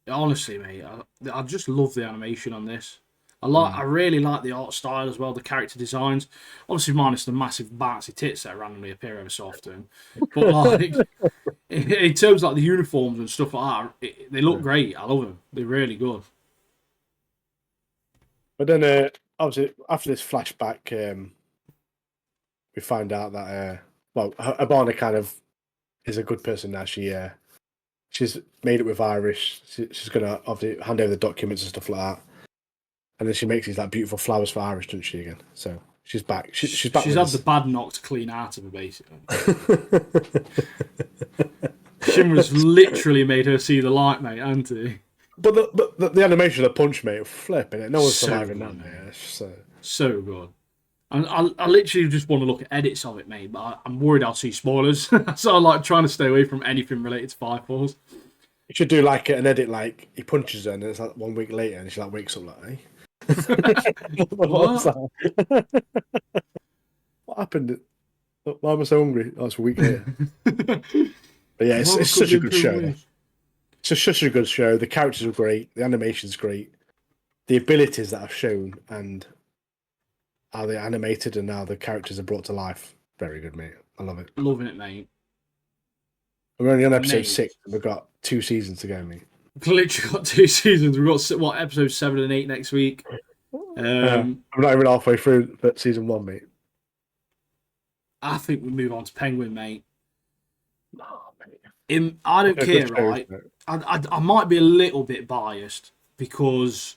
honestly, mate. I just love the animation on this. I really like the art style as well, the character designs. Obviously, minus the massive bouncy tits that randomly appear every so often. But like, in terms of like the uniforms and stuff like that, they look great. I love them. They're really good. But then, obviously, after this flashback, we find out that Ibana kind of is a good person now. She's made it with Irish. She's gonna obviously hand over the documents and stuff like that. And then she makes these like beautiful flowers for Irish, doesn't she? Again, so she's back. She's back. She's had the bad knock to clean out of her, basically. Shimmer's literally made her see the light, mate, hasn't he? But the animation of the punch, mate, flipping it. No one's surviving that, mate. So good. And I literally just want to look at edits of it, mate, but I'm worried I'll see spoilers. So I'm like trying to stay away from anything related to Fire Force. You should do like an edit, like he punches her, and it's like 1 week later, and she like wakes up like, "Hey, what happened? Why am I so hungry?" Oh, it's a week later. But yeah, it's such a good show. It's such a good show. The characters are great. The animation's great. The abilities that I've shown and how they're animated and how the characters are brought to life. Very good, mate. I love it. Loving it, mate. We're only on episode 6, and we've got 2 seasons to go, mate. We've literally got 2 seasons. We've got episodes 7 and 8 next week. I'm not even halfway through season 1, mate. I think we move on to Penguin, mate. Oh, mate. I don't care, right? I might be a little bit biased because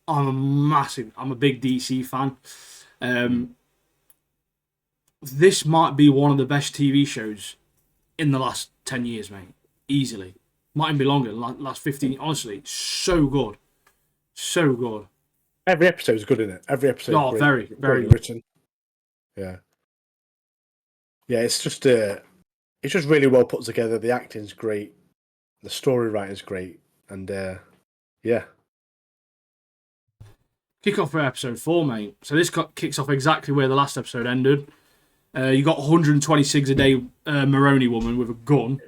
I'm a big DC fan. This might be one of the best TV shows in the last 10 years, mate. Easily. Might even be longer, last 15. Honestly, so good. So good. Every episode's good, isn't it? Every episode. Oh, very, very good. Written. Yeah. Yeah, it's just really well put together. The acting's great. The story writing's great. And yeah. Kick off for episode 4, mate. So this kicks off exactly where the last episode ended. You got 126 a day Maroney woman with a gun.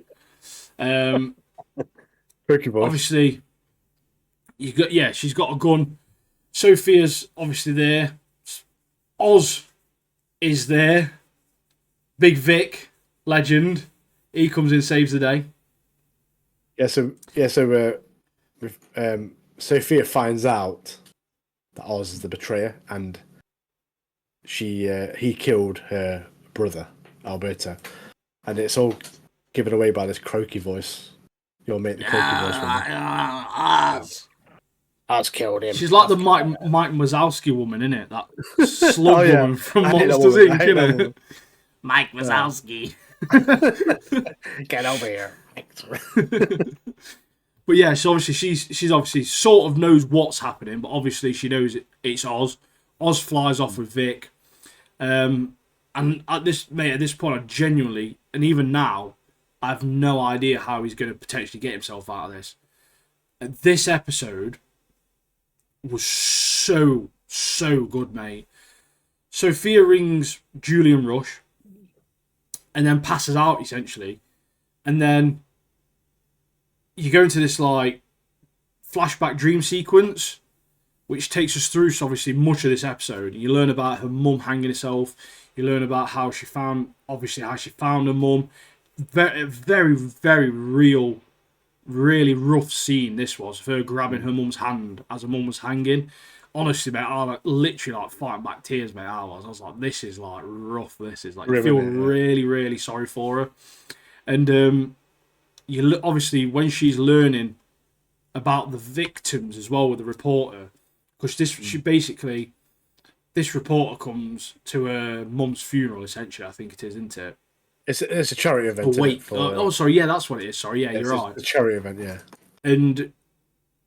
Obviously, she's got a gun. Sophia's obviously there. Oz is there. Big Vic, legend. He comes in, saves the day. Sophia finds out that Oz is the betrayer, and he killed her brother Alberto, and it's all given away by this croaky voice. You'll make the croaky voice from Oz killed him. She's like the Mike Wazowski woman, isn't it? That slug woman from Monsters Inc. Isn't it? Mike Wazowski. Get over here. But yeah, so obviously she's obviously sort of knows what's happening, but obviously she knows it's Oz. Oz flies off with Vic. And at this point, I genuinely, and even now, I have no idea how he's going to potentially get himself out of this. This episode was so good, mate. Sophia rings Julian Rush and then passes out, essentially. And then you go into this, like, flashback dream sequence, which takes us through, obviously, much of this episode. You learn about her mum hanging herself. You learn about how she found her mum. Very, very, very real, really rough scene this was, of her grabbing her mum's hand as her mum was hanging. Honestly, mate, I was literally fighting back tears, mate. I was like, this is rough. This is I feel really, really sorry for her. And obviously when she's learning about the victims as well with the reporter, because this reporter comes to her mum's funeral, essentially. I think it is, isn't it? It's a charity event. Sorry, yeah, that's what it is. Sorry, yeah, you're right. It's a charity event, yeah. And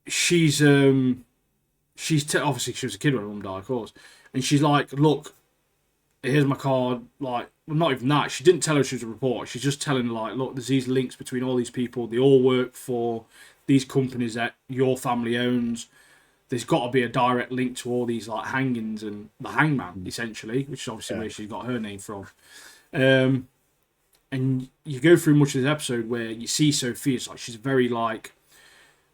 she's obviously she was a kid when her mum died, of course, and she's like, look, here's my card. Like, well, not even that. She didn't tell her she was a reporter. She's just telling her, like, look, there's these links between all these people. They all work for these companies that your family owns. There's got to be a direct link to all these like hangings and the hangman, essentially, which is obviously where she got her name from. And you go through much of this episode where you see Sophia. It's like she's very like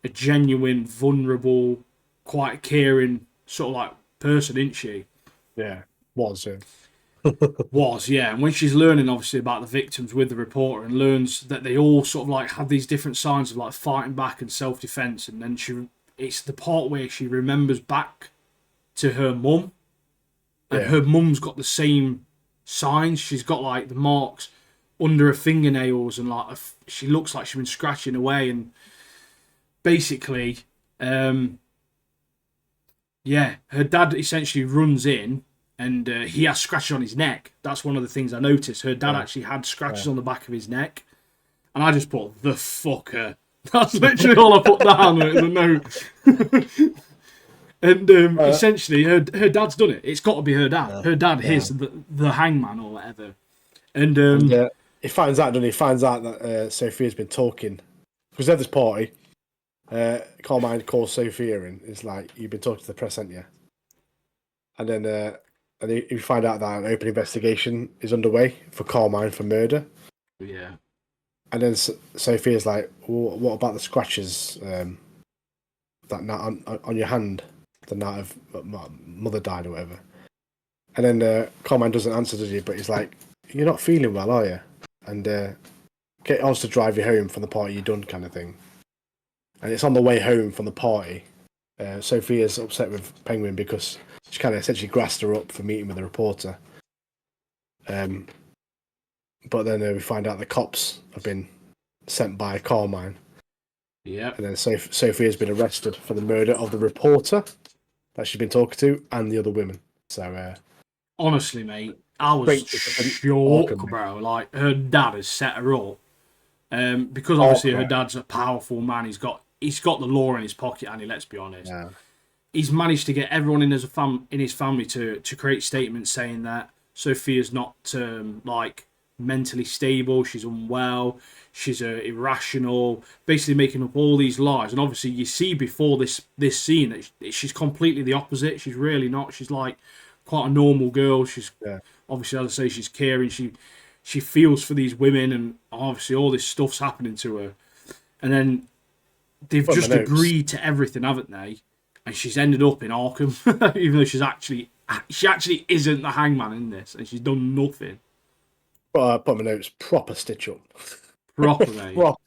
a genuine, vulnerable, quite caring sort of like person, isn't she? Yeah, was. Yeah. And when she's learning obviously about the victims with the reporter and learns that they all sort of like have these different signs of like fighting back and self-defense, and then it's the part where she remembers back to her mum, and her mum's got the same signs. She's got like the marks under her fingernails, and like she looks like she's been scratching away, and basically her dad essentially runs in, and he has scratches on his neck. That's one of the things I noticed. Her dad actually had scratches on the back of his neck, and I just put the fucker. That's literally all I put down as a note. And essentially her dad's done it. It's got to be her dad. Her dad is the hangman or whatever. And he finds out, doesn't he? He finds out that Sophia's been talking, because at this party, Carmine calls Sophia and is like, "You've been talking to the press, haven't you?" And then you find out that an open investigation is underway for Carmine for murder. Yeah. And then Sophia's like, well, "What about the scratches that night on your hand, the night of my mother died or whatever?" And then Carmine doesn't answer, does he? But he's like, "You're not feeling well, are you?" And get us to drive you home from the party you've done, kind of thing. And it's on the way home from the party. Sophia's upset with Penguin because she kind of essentially grassed her up for meeting with the reporter. But then we find out the cops have been sent by Carmine. Yeah. And then Sophia's been arrested for the murder of the reporter that she's been talking to and the other women. So, honestly, mate, I was shocked, bro. Like, her dad has set her up. Because obviously her dad's a powerful man. He's got the law in his pocket, and let's be honest. Yeah. He's managed to get everyone in his family to create statements saying that Sophia's not like mentally stable, she's unwell, she's irrational, basically making up all these lies. And obviously you see before this scene that she's completely the opposite. She's really not. She's like quite a normal girl. She's obviously, as I say, she's caring. She feels for these women, and obviously all this stuff's happening to her. And then they've just agreed to everything, haven't they? And she's ended up in Arkham, even though she actually isn't the hangman in this, and she's done nothing. Well, I put my notes, proper stitch up. Proper, mate. Proper.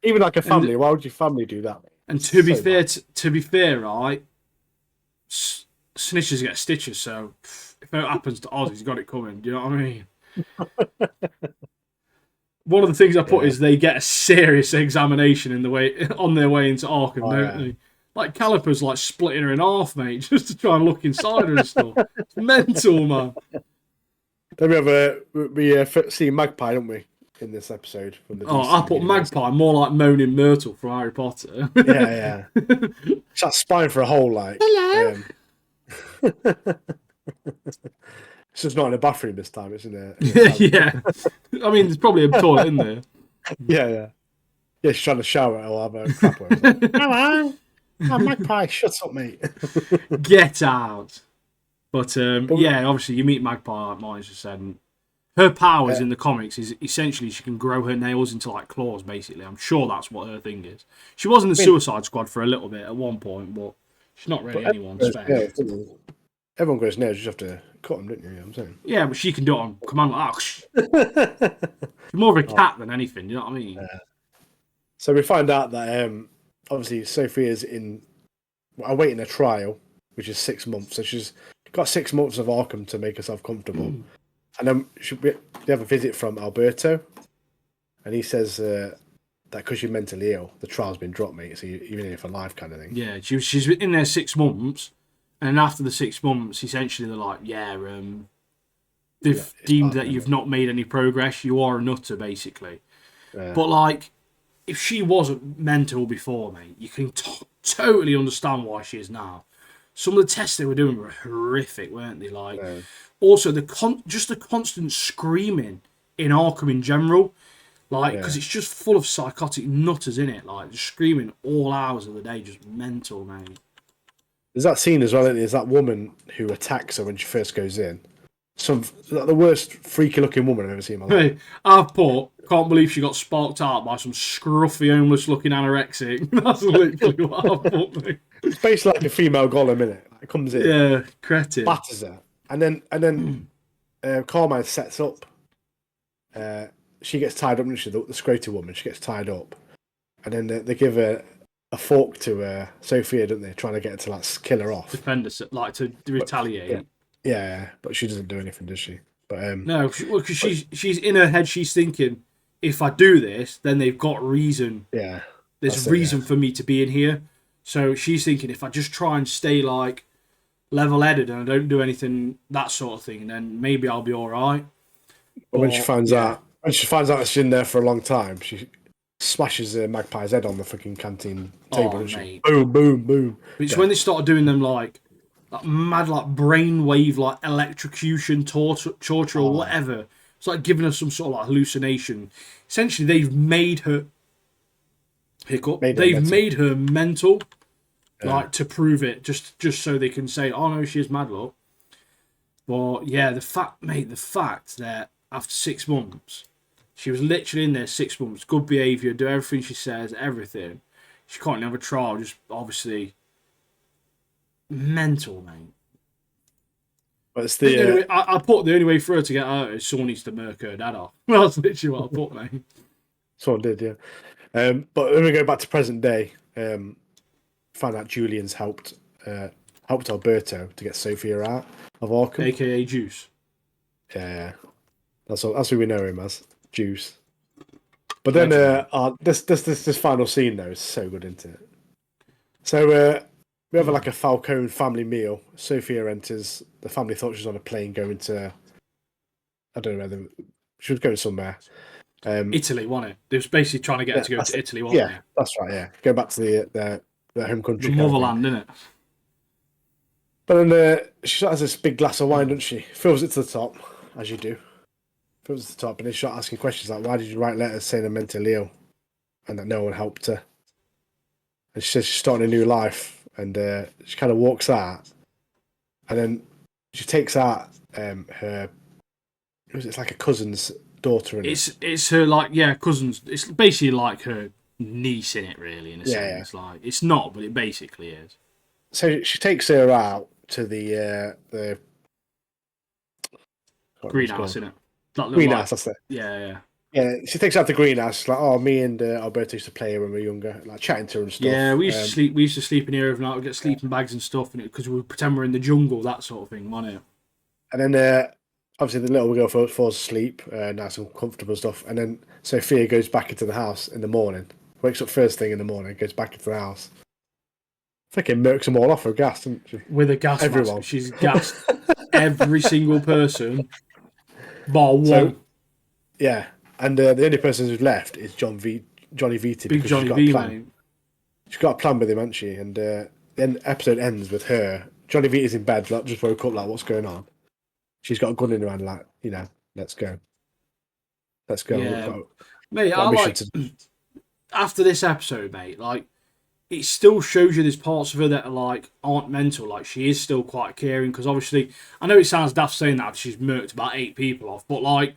Even like a family. Why would your family do that? And to be fair, right, snitches get stitches, so if it happens to Oz, he's got it coming. Do you know what I mean? One of the things I put is they get a serious examination on their way into Arkham, don't they? Like Caliper's like splitting her in half, mate, just to try and look inside her and stuff. It's mental, man. Then we see Magpie, don't we, in this episode? From the I put Magpie, more like Moaning Myrtle from Harry Potter. Yeah. She's spying for a hole, like. Hello. It's just not in a bathroom this time, isn't it? Yeah. I mean, there's probably a toilet in there. Yeah. Yeah, she's trying to shower or have a crap. Hello. Oh, Magpie, shut up, mate. Get out. But obviously you meet Magpie, like Martin just said. And her powers in the comics is essentially she can grow her nails into like claws, basically. I'm sure that's what her thing is. She was in the Suicide Squad for a little bit at one point, but she's not really anyone's special. Everyone grows nails, you just have to cut them, don't you? You know what I'm saying? Yeah, but she can do it on command like that. She's more of a cat than anything, you know what I mean? So we find out that obviously Sophia's awaiting a trial, which is 6 months. So she's got 6 months of Arkham to make herself comfortable. And then we have a visit from Alberto, and he says that that because you're mentally ill, the trial's been dropped, mate. So you're in here for life, kind of thing. Yeah, she's in there 6 months, and after the 6 months, essentially they're like, they've deemed that you've not made any progress. You are a nutter, basically. Yeah. But like, if she wasn't mental before, mate, you can totally understand why she is now. Some of the tests they were doing were horrific, weren't they? Like, also the constant screaming in Arkham in general, like, because it's just full of psychotic nutters in it, like just screaming all hours of the day, just mental, mate. There's that scene as well. There's that woman who attacks her when she first goes in. The worst freaky looking woman I've ever seen in my life. Hey, can't believe she got sparked out by some scruffy, homeless looking anorexic. That's literally what I've put, mate. It's basically like a female golem, innit? It comes in, cretin, batters her, and then Carmine sets up. She gets tied up, doesn't she? The scroty woman. She gets tied up, and then they give her a fork to Sophia, don't they? Trying to get her to like kill her off, defend us, like to retaliate. Yeah, but she doesn't do anything, does she? But no, because she's in her head. She's thinking, if I do this, then they've got reason. Yeah, there's reason for me to be in here. So she's thinking, if I just try and stay like level-headed and I don't do anything, that sort of thing, then maybe I'll be all right. But when she finds out she's in there for a long time, she smashes Magpie's head on the fucking canteen table. And she, boom, boom, boom. But it's when they started doing them like mad, like brainwave, like electrocution, torture, or whatever. It's like giving her some sort of like hallucination. Essentially, they've made her made her mental, like to prove it, just so they can say, "Oh no, she is mad, look." But yeah, the fact that after 6 months, she was literally in there 6 months, good behaviour, do everything she says, everything. She can't have a trial, just obviously mental, mate. But it's I put the only way for her to get out is someone needs to murk her dad off. That's literally what I put, mate. Someone did, yeah. But when we go back to present day, find out Julian's helped Alberto to get Sophia out of Arkham, aka Juice. Yeah, that's who we know him as, Juice. But then this final scene though is so good, isn't it? So we have like a Falcone family meal. Sophia enters. The family thought she was on a plane going to, I don't know whether she was going somewhere. Italy, wasn't it? They was basically trying to get her to go to Italy, wasn't they? That's right. Yeah, go back to their home country, the motherland, isn't it? But then she has this big glass of wine, doesn't she? Fills it to the top, as you do. Fills it to the top, and then she starts asking questions like, "Why did you write letters saying I'm mentally ill, and that no one helped her?" And she says she's starting a new life, and she kind of walks out, and then she takes out her. It's like a cousin's daughter. It's her cousin's. It's basically like her niece in it, really. In a sense, like it's not, but it basically is. So she takes her out to the greenhouse, isn't it? Greenhouse, that's it. Yeah. Yeah, she takes her out to the greenhouse. She's like, "Oh, me and Alberto used to play here when we were younger, like chatting to her and stuff." Yeah, we used to sleep. We used to sleep in here every night. We get sleeping bags and stuff, because we would pretend we're in the jungle, that sort of thing, wasn't it? And then obviously the little girl falls asleep, nice and comfortable stuff. And then Sophia goes back into the house in the morning. Wakes up first thing in the morning, goes back into the house. Fucking murks them all off her gas, doesn't she? With a gas Everyone. mask. She's gassed every single person bar one. So, yeah, and the only person who's left is Johnny Viti. Big Johnny V, mate. She's got a plan with him, hasn't she? And then the episode ends with her. Johnny Viti's in bed, like, just woke up, like, what's going on? She's got a gun in her hand, like, let's go. Let's go. Yeah. Mate, I like... After this episode, mate, like, it still shows you there's parts of her that are like aren't mental. Like she is still quite caring, because obviously I know it sounds daft saying that she's murked about 8 people off, but like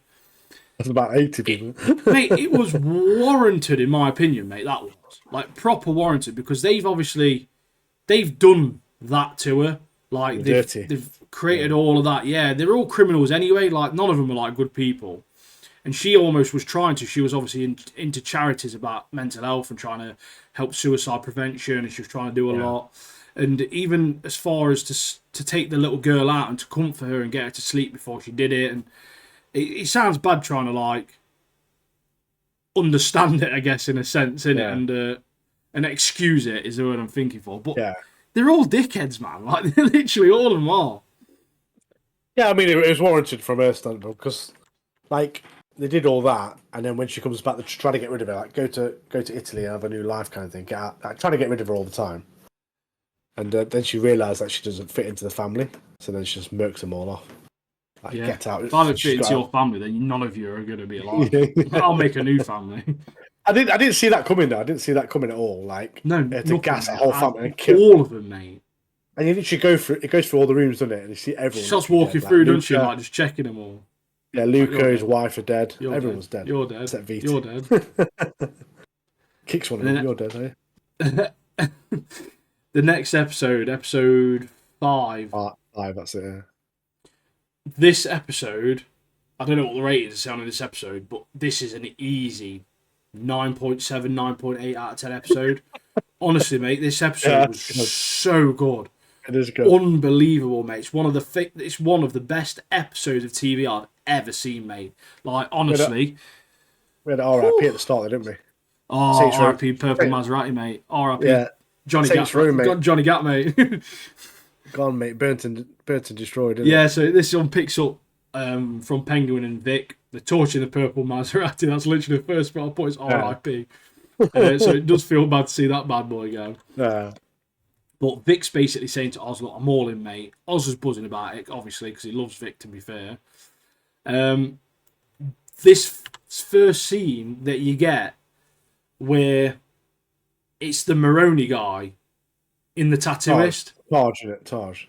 that's about 80 people. Mate, it was warranted in my opinion, mate. That was like proper warranted, because they've done that to her. Like they've created all of that. Yeah, they're all criminals anyway. Like none of them are like good people. And she almost was trying to. She was obviously into charities about mental health and trying to help suicide prevention, and she was trying to do a lot. And even as far as to take the little girl out and to comfort her and get her to sleep before she did it. And it sounds bad trying to like understand it, I guess, in a sense, innit? Yeah. And excuse it is the word I'm thinking for. But Yeah. they're all dickheads, man. Like, they're literally all of them are. Yeah, I mean, it was warranted from her standpoint because, like, they did all that, and then when she comes back, they're trying to get rid of her. Like, go to Italy and have a new life, kind of thing. Get out, like, trying to get rid of her all the time. And then she realised that she doesn't fit into the family, so then she just murks them all off. Like, Yeah. get out. If I don't fit into your family, then none of you are going to be alive. I'll make a new family. I didn't see that coming though. I didn't see that coming at all. Like, No, to gas the mate. whole family and kill all of them, mate. And you literally it goes through all the rooms, doesn't it? And you see everyone. She starts walking through, doesn't she? Like, just checking them all. Yeah, Luca, his wife are dead. Everyone's dead. You're dead. Except Vita. You're dead. Kicks one of them. You're dead, are you? The next episode 5. 5, that's it, yeah. This episode, I don't know what the ratings are on in this episode, but this is an easy 9.7, 9.8 out of 10 episode. Honestly, mate, this episode was so good. It is good. Unbelievable, mate. It's one of the best episodes of TV I've ever seen, mate. Like, honestly. We had RIP at the start, didn't we? Oh, RIP Purple Maserati, mate. RIP Johnny Gat, mate. Gone, mate. Burnt and destroyed, yeah, it? So this one picks up from Penguin and Vic. They're torching the Purple Maserati. That's literally the first part of points. RIP. So it does feel bad to see that bad boy go. But Vic's basically saying to Oz, look, I'm all in, mate. Oz was buzzing about it, obviously, because he loves Vic, to be fair. This first scene that you get where it's the Maroney guy in the tattooist. Taj.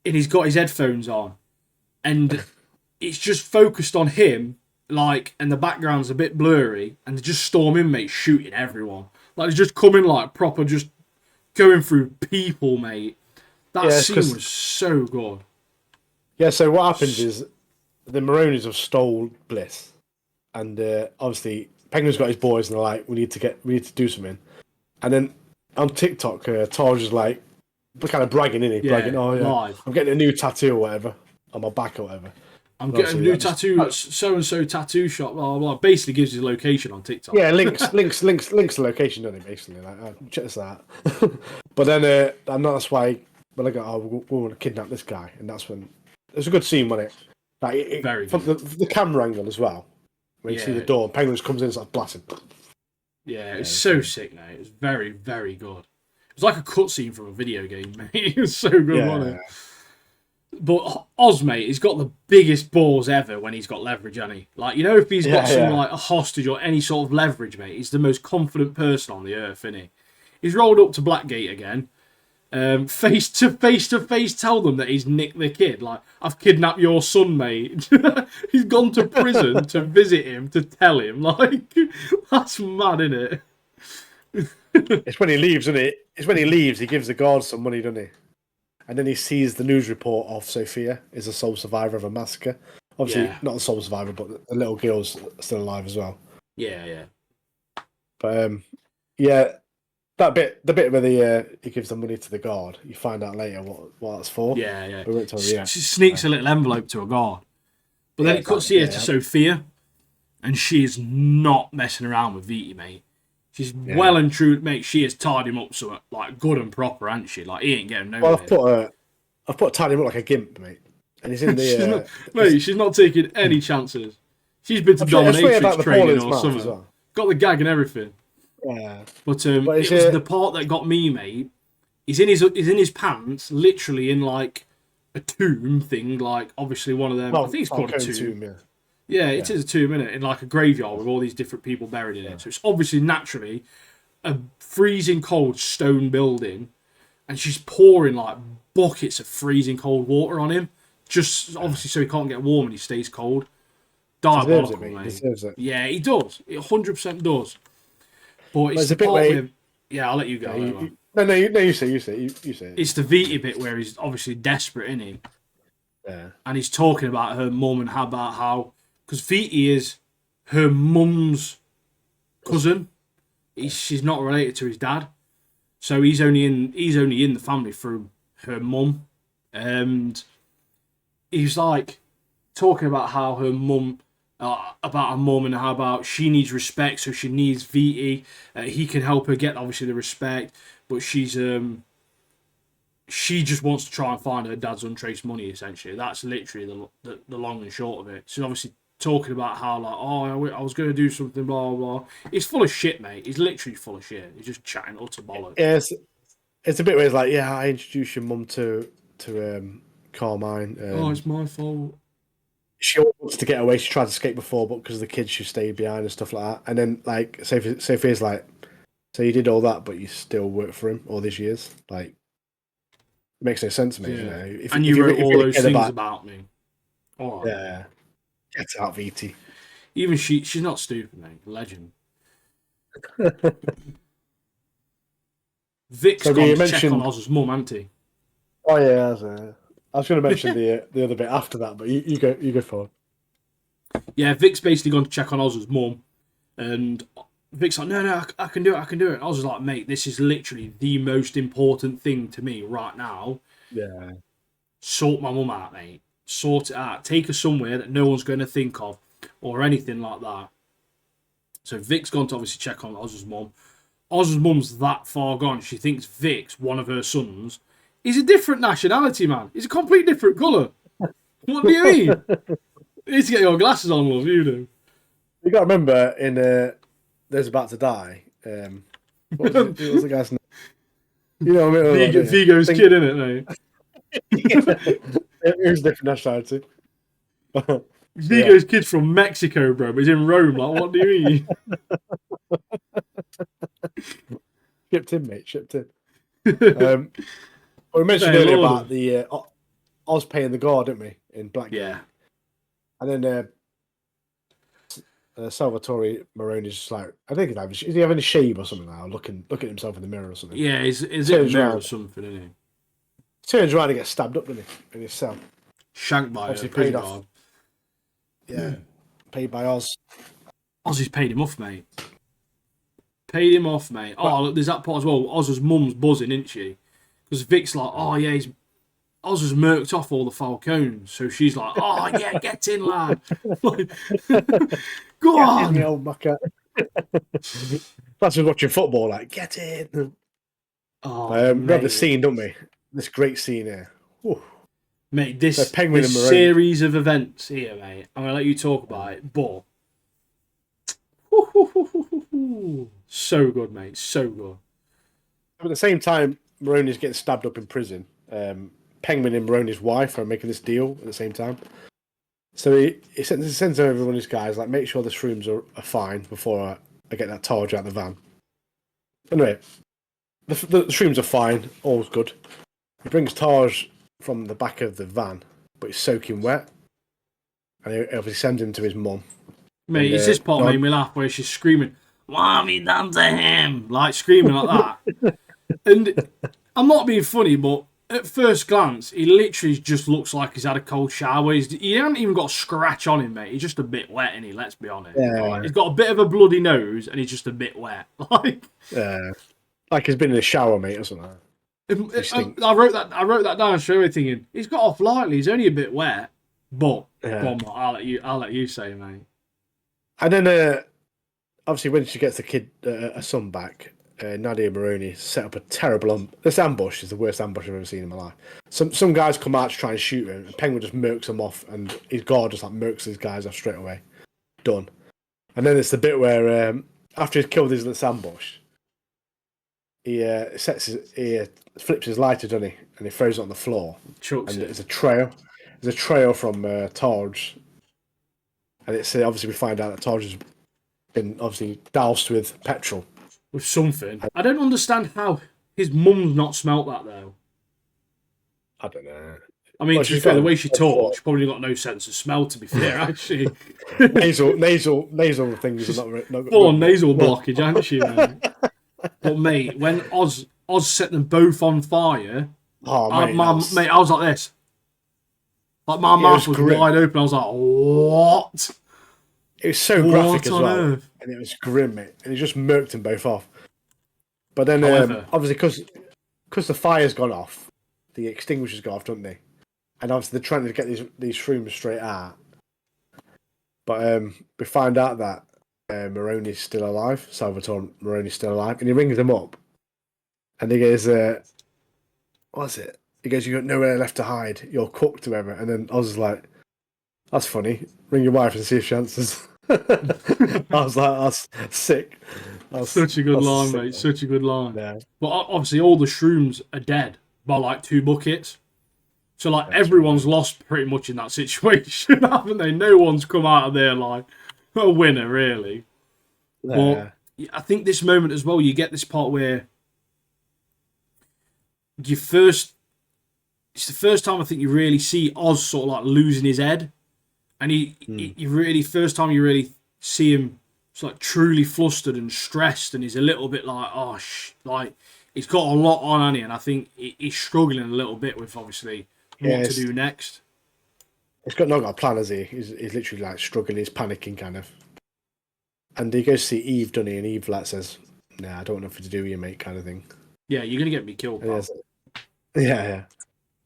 And he's got his headphones on. And it's just focused on him, like, and the background's a bit blurry, and they just storm in, mate, shooting everyone. Like, they're just coming, like, proper, just going through people, mate. That scene was so good. Yeah, so what happens is the Maronis have stole Bliss. And obviously, Penguin's got his boys, and they're like, we need to do something. And then on TikTok, Taj is like, kind of bragging, isn't he? Bragging, live. I'm getting a new tattoo or whatever on my back or whatever. I'm getting a new tattoo at so-and-so tattoo shop, blah, blah, blah. Basically gives his location on TikTok. Yeah, links the location, doesn't he, basically? Like, check this out. But then, that's why, when I go, we want to kidnap this guy. And that's when, it was a good scene, wasn't it? Like, very good. The camera angle as well. When you see the door, and Penguin comes in, it's like blasting. Yeah, it's so sick, mate. It's very, very good. It was like a cutscene from a video game, mate. It was so good, wasn't it? But Oz, mate, he's got the biggest balls ever when he's got leverage, hasn't he? Like, you know, if he's got someone like a hostage or any sort of leverage, mate, he's the most confident person on the earth, isn't he? He's rolled up to Blackgate again, face to face tell them that he's nicked the kid. Like, I've kidnapped your son, mate. He's gone to prison to visit him, to tell him. Like, that's mad, isn't it? It's when he leaves, isn't it? It's when he leaves, he gives the guards some money, doesn't he? And then he sees the news report of Sophia is a sole survivor of a massacre. Obviously, not a sole survivor, but the little girl's still alive as well. Yeah. But the bit where he gives the money to the guard, you find out later what that's for. Yeah. We won't tell you yet. She sneaks a little envelope to a guard. But then it cuts here to Sophia, and she is not messing around with Viti, mate. She's well and true, mate. She has tied him up so like good and proper, hasn't she? Like, he ain't getting nowhere. Well, I've put tied him up like a gimp, mate. And he's in the she's not taking any chances. She's been to dominatrix training or something. Well. Got the gag and everything. Yeah. But it was the part that got me, mate. He's in his pants, literally in like a tomb thing, like obviously one of them. I think it's called a tomb. Yeah, it is a tomb, isn't it? In like a graveyard with all these different people buried in it. So it's obviously naturally a freezing cold stone building, and she's pouring like buckets of freezing cold water on him, just obviously so he can't get warm and he stays cold. Diabolical, mate. Deserves it. Yeah, he does. It 100% does. But it's the part where... Yeah, I'll let you go. You say it. It's the Viti bit where he's obviously desperate, isn't he? Yeah. And he's talking about her mum and about how... Because Viti is her mum's cousin. She's not related to his dad. So he's only in the family through her mum. And he's like talking about how her mum about her mum and how about she needs respect, so she needs VT. He can help her get obviously the respect, but she just wants to try and find her dad's untraced money. Essentially, that's literally the long and short of it. She's obviously talking about how like, oh, I was going to do something, blah blah blah. He's full of shit, mate. He's literally full of shit. He's just chatting utter bollocks. Yeah, it's a bit where it's like, yeah, I introduced your mum to Carmine. It's my fault. She wants to get away. She tried to escape before, but because the kids, she stayed behind and stuff like that. And then, like, say if he's like, so you did all that, but you still work for him all these years. Like, it makes no sense to me. You know, and you wrote all those things about me. Oh, yeah, get out, VT. Even she's not stupid, mate. Legend. Vic's gone to check on Oz's mum, hasn't he? Oh yeah, I was going to mention the other bit after that, but you go forward. Yeah, Vic's basically gone to check on Oz's mum, and Vic's like, no, I can do it. Oz is like, mate, this is literally the most important thing to me right now. Yeah. Sort my mum out, mate. Sort it out. Take her somewhere that no one's going to think of, or anything like that. So Vic's gone to obviously check on Oz's mum. Oz's mum's that far gone. She thinks Vic's one of her sons. He's a different nationality, man. He's a complete different colour. What do you mean? You need to get your glasses on, love. You do. You got to remember in There's About to Die. What was the guy's name? You know what I mean? Vigo's kid, innit, mate? It was a different nationality. Vigo's kid's from Mexico, bro, but he's in Rome. Like, what do you mean? Shipped in, mate. Shipped in. We mentioned earlier about the Oz paying the guard, didn't we? In Blackgate. Yeah. And then Salvatore Marone's just like, I think is he having a shave or something now? Looking at himself in the mirror or something. Yeah, is it a mirror or something, isn't he? Turns around and gets stabbed up, doesn't he? In his cell. Shanked by Obviously a paid guard. off. Yeah. Paid by Oz. Ozzy's paid him off, mate. Paid him off, mate. Oh, look, there's that part as well. Oz's mum's buzzing, isn't she? Because Vic's like, oh yeah, Oz has murked off all the Falcones. So she's like, oh yeah, get in, lad. Like, go on. In, the old mucker. That's just watching football, like, get in. Oh, we have the scene, don't we? This great scene here. Ooh. Mate, this series of events here, mate. I'm going to let you talk about it, but so good, mate. So good. At the same time, Maroney's getting stabbed up in prison. Penguin and Maroney's wife are making this deal at the same time. So he sends over one of his guys, like, make sure the shrooms are fine before I get that Targe out of the van. Anyway, the shrooms are fine, all's good. He brings Targe from the back of the van, but he's soaking wet. And he obviously sends him to his mum. Mate, it's this part made me laugh where she's screaming, "What have you done to him?" Like, screaming like that. And I'm not being funny, but at first glance, he literally just looks like he's had a cold shower. He hasn't even got a scratch on him, mate. He's just a bit wet, isn't he? Let's be honest. Yeah. Like, he's got a bit of a bloody nose, and he's just a bit wet. Like he's been in a shower, mate, or something. I wrote that down straight thinking, he's got off lightly. He's only a bit wet, but come on, I'll let you say, mate. And then, obviously, when she gets the kid, a son back, Nadia Maroney set up a terrible this ambush is the worst ambush I've ever seen in my life. Some guys come out to try and shoot him, and Penguin just murks them off, and his guard just like murks these guys off straight away. Done. And then it's the bit where after he's killed this ambush, he flips his lighter, doesn't he? And he throws it on the floor. Chucks and it. There's a trail. There's a trail from Targe. And it's obviously we find out that Targe has been obviously doused with petrol. With something. I don't understand how his mum's not smelt that, though. I don't know. I mean, to be fair, the way she talks, she probably got no sense of smell, to be fair, actually. nasal things are not full on nasal blockage, hasn't she, mate? But, mate, when Oz set them both on fire, mate, I was like this. Like, my mouth was wide open. I was like, what? It was so graphic as well. Earth? And it was grim, mate. And he just murked them both off. But then, obviously, because the fire's gone off, the extinguishers go off, don't they? And obviously, they're trying to get these shrooms straight out. But we find out that Moroni's still alive. Salvatore Moroni's still alive, and he rings him up, and he goes, "What's it?" He goes, "You got nowhere left to hide. You're cooked, or whatever." And then I was like, "That's funny. Ring your wife and see if she answers." I was like, "That's sick." Such a good line, sick, mate. Such a good line. Yeah. But obviously, all the shrooms are dead by like 2 buckets. So like everyone's lost pretty much in that situation, haven't they? No one's come out of there like a winner, really. Yeah. But I think this moment as well, you get this part where it's the first time I think you really see Oz sort of like losing his head, and you really first time you really see him like truly flustered and stressed, and he's a little bit like like he's got a lot on, hasn't he? And I think he's struggling a little bit with obviously what to do next. He's not got a plan, has he? He's literally like struggling, he's panicking kind of. And he goes to see Eve, doesn't he? And Eve like says, "Nah, I don't want nothing to do with you, mate," kind of thing. Yeah, you're gonna get me killed, pal. Yeah.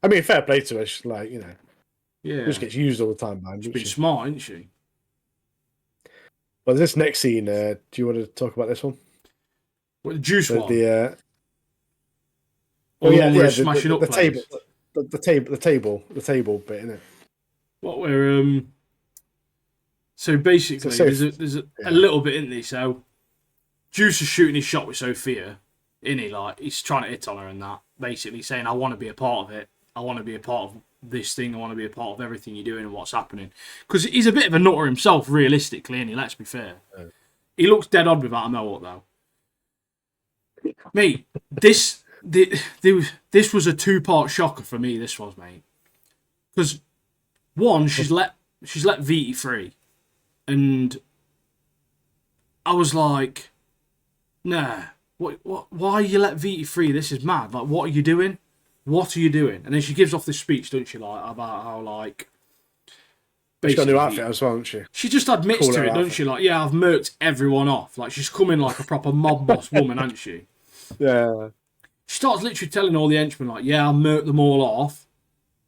I mean, fair play to her. She's like, you know, Yeah, just gets used all the time, man. she's been smart, isn't she? Well, this next scene, do you want to talk about this one? What, the juice one? The smashing up the place? the table bit, innit? What we're So basically, there's a little bit in this. So Juice is shooting his shot with Sophia, isn't he? Like he's trying to hit on her and that, basically saying, "I want to be a part of it. I want to be a part of this thing. I want to be a part of everything you're doing and what's happening." Because he's a bit of a nutter himself, realistically, and let's be fair. He looks dead odd without a mohawk, though. Mate, this was a 2-part shocker for me. This was, mate, because one, she's let Viti free, and I was like, nah, what? Why you let Viti free? This is mad. Like, what are you doing? What are you doing? And then she gives off this speech, don't she, like about how like. She's got a new outfit as well, hasn't she? She just admits to it, don't she? Like, yeah, I've murked everyone off. Like, she's coming like a proper mob boss woman, hasn't she? Yeah. She starts literally telling all the henchmen, like, yeah, I'll murk them all off.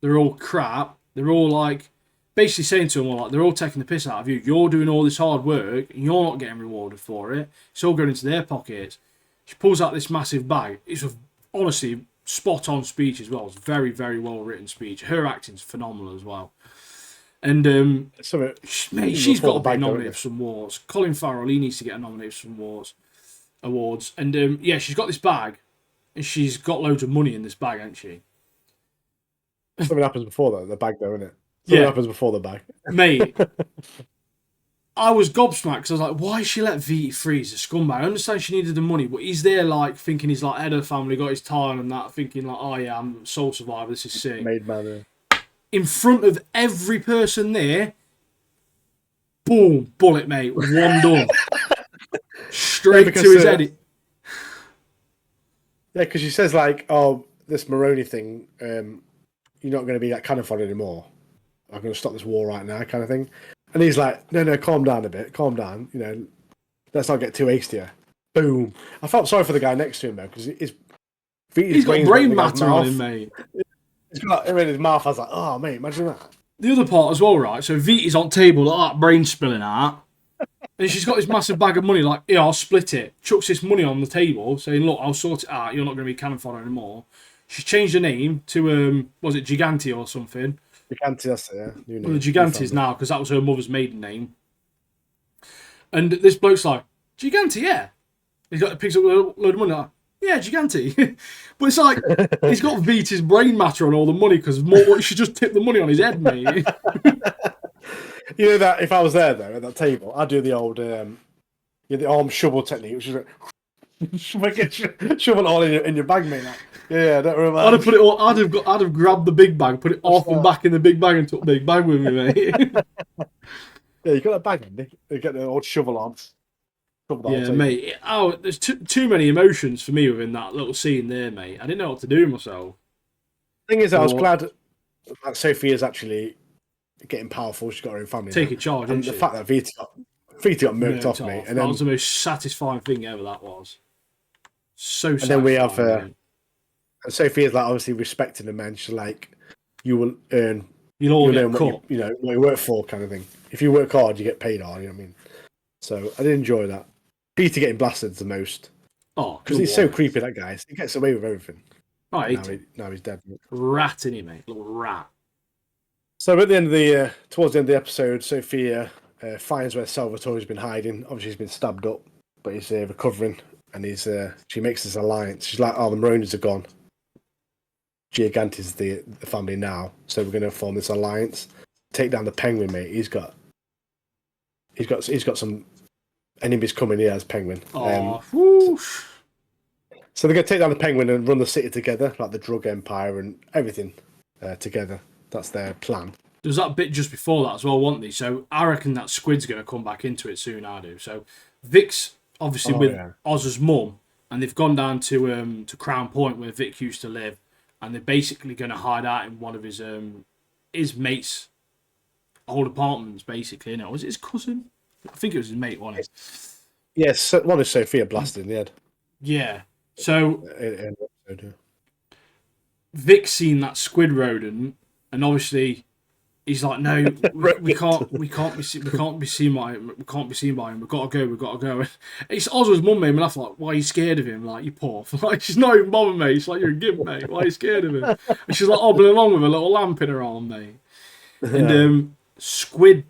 They're all crap. They're all like, basically saying to them, well, like, they're all taking the piss out of you. You're doing all this hard work and you're not getting rewarded for it. It's all going into their pockets. She pulls out this massive bag. It's honestly spot on speech as well. It's very, very well written speech. Her acting's phenomenal as well. And mate, she's got to be nominated for some awards. Colin Farrell, he needs to get nominated for some awards. And yeah, she's got this bag, and she's got loads of money in this bag, hasn't she? Something happens before the bag, though, isn't it? Something happens before the bag, mate. I was gobsmacked because I was like, why she let Viti freeze a scumbag? I understand she needed the money, but he's there like thinking he's like head of the family, got his tie and that, thinking like, oh yeah, I'm sole survivor. This is sick. Made man. In front of every person there, boom, bullet, mate, one done. Straight to his head. Yeah, because she says like, "Oh, this Moroni thing, you're not going to be that kind of fun anymore. I'm going to stop this war right now," kind of thing. And he's like, "No, calm down a bit, calm down. You know, let's not get too hasty here." Boom. I felt sorry for the guy next to him though, because he's got brain matter on him, mate. He's got him in his mouth. I was like, "Oh, mate, imagine that." The other part as well, right? So Viti's on table, like that, brain spilling out. And she's got this massive bag of money, like, yeah, I'll split it. Chucks this money on the table, saying, look, I'll sort it out. You're not going to be cannon fodder anymore. She's changed her name to, was it Gigante or something? Gigante, that's it, yeah. Well, the Gigante's now, because that was her mother's maiden name. And this bloke's like, Gigante, yeah. Picks up a load of money, like, yeah, Gigante. But it's like, he's got Vita's brain matter on all the money, because she just tipped the money on his head, mate. You know that if I was there though at that table, I'd do the old the arm shovel technique, which is like shovel it all in your bag, mate. Like, yeah, don't worry about I'd have put it all. I'd have grabbed the big bag, put it off and back in the big bag, and took the big bag with me, mate. Yeah, you got that bag, Andy. You get the old shovel arms. Yeah, mate. Oh, there's too many emotions for me within that little scene there, mate. I didn't know what to do with myself. Thing is, I was glad that Sophia's actually getting powerful. She's got her own family. Taking charge, and the fact that Vita got murked off, mate. And that was the most satisfying thing ever. That was so. And then we have and Sophia's like obviously respecting the men. She's like, "You will earn You'll all you'll get know cut. what you work for, kind of thing. If you work hard, you get paid hard. You know what I mean? So I did enjoy that. Peter getting blasted the most Oh, because he's so creepy. That guy, he gets away with everything. Oh, I hate Now, him. now he's dead. Rat in him, mate. Little rat. So at the end of the towards the end of the episode, Sophia finds where Salvatore's been hiding. Obviously, he's been stabbed up, but he's recovering, and she makes this alliance. She's like, "Oh, the Marooners are gone. Gigante's the family now, so we're going to form this alliance, take down the Penguin, mate. He's got some enemies coming here as Penguin. Oh, so they're going to take down the Penguin and run the city together, like the drug empire and everything together. That's their plan. There was that bit just before that as well, wasn't there? So I reckon that Squid's going to come back into it soon, I do. So Vic's obviously with Oz's mum, and they've gone down to Crown Point where Vic used to live, and they're basically going to hide out in one of his mate's old apartments, basically. Was it his cousin? I think it was his mate, wasn't it? Yes, one is Sophia blasted in the head. Yeah. So Vic's seen that squid rodent, and obviously he's like, "No, we can't be seen by him. We can't be seen by him. We've got to go." It's Oz's mum made me laugh. Like, why are you scared of him? Like, you poor. Like, she's not even bothered, mate. She's like, you're a gimp, mate. Why are you scared of him? And she's like hobbling along with a little lamp in her arm, mate. And Squid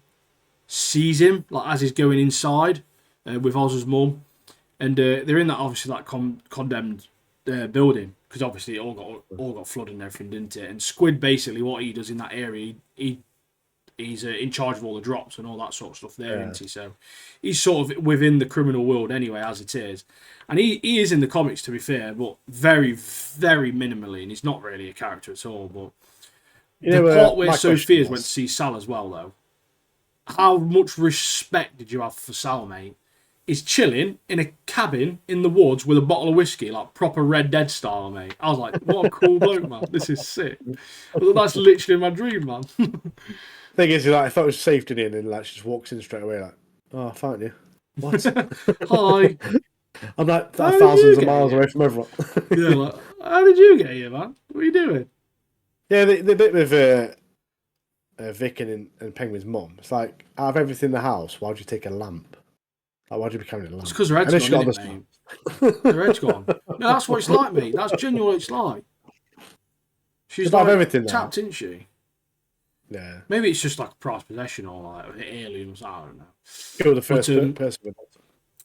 sees him like as he's going inside with Oz's mum, and they're in that obviously like condemned building because obviously it all got flooded and everything, didn't it? And Squid basically what he does in that area, he's in charge of all the drops and all that sort of stuff there, isn't he? So he's sort of within the criminal world anyway, as it is. And he is in the comics, to be fair, but very, very minimally, and he's not really a character at all. But the part where Sophia's went to see Sal as well, though, how much respect did you have for Sal, mate? He's chilling in a cabin in the woods with a bottle of whiskey, like proper Red Dead style, mate. I was like, what a cool bloke, man. This is sick. That's literally my dream, man. Thing is, like, I thought it was safe to in, and like she just walks in straight away, like, "Oh, I found you." What? Hi. I'm like thousands of miles away from everyone. Yeah, like, how did you get here, man? What are you doing? Yeah, the bit with Vic and Penguin's mum. It's like, out of everything in the house, why'd you take a lamp? Like, why'd you be carrying a lamp? It's because her head's gone, isn't it, mate? Her head's gone. No, that's what it's like, mate. That's genuinely what it's like. She's like everything tapped, isn't she? Yeah. Maybe it's just like a prized possession or like aliens. I don't know. You're the first person with that.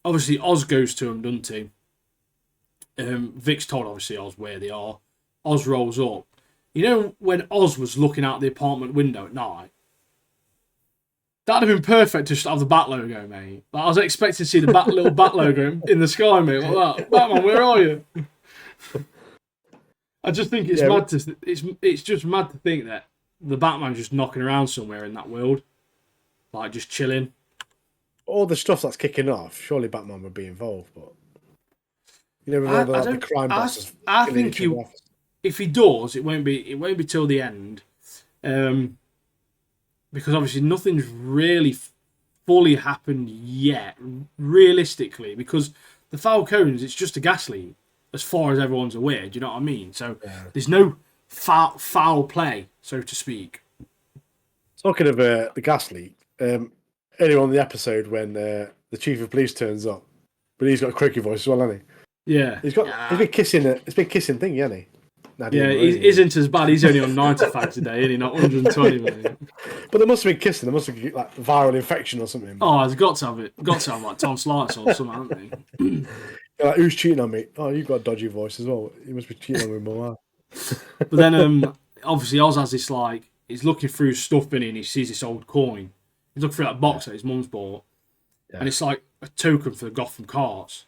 Obviously, Oz goes to him, doesn't he? Vic's told obviously Oz where they are. Oz rolls up. You know when Oz was looking out the apartment window at night? That'd have been perfect to just have the bat logo, mate. Like, I was expecting to see the little bat logo in the sky, mate, like that. Batman, where are you? I just think it's mad to it's just mad to think that the Batman's just knocking around somewhere in that world, like just chilling. All the stuff that's kicking off, surely Batman would be involved, but you know, the crime bosses. I think if he does, it won't be till the end, because obviously nothing's really fully happened yet, realistically, because the Falcons, it's just a gas leak, as far as everyone's aware. Do you know what I mean? So there's no foul play, so to speak. Talking of the gas leak, earlier on the episode when the chief of police turns up, but he's got a croaky voice as well, hasn't he? Yeah, he's been kissing it's been kissing thing, hasn't he? Yeah, he isn't as bad. He's only on 95 today, isn't he? Not 120, mate. But there must have been kissing. There must have been like viral infection or something. Oh, there's got to have it. Got to have like Tom Slice or something, haven't they? You're like, who's cheating on me? Oh, you've got a dodgy voice as well. You must be cheating on me more. But then, obviously, Oz has this like he's looking through stuff in it and he sees this old coin. He's looking through that box that his mum's bought, and it's like a token for the Gotham cards.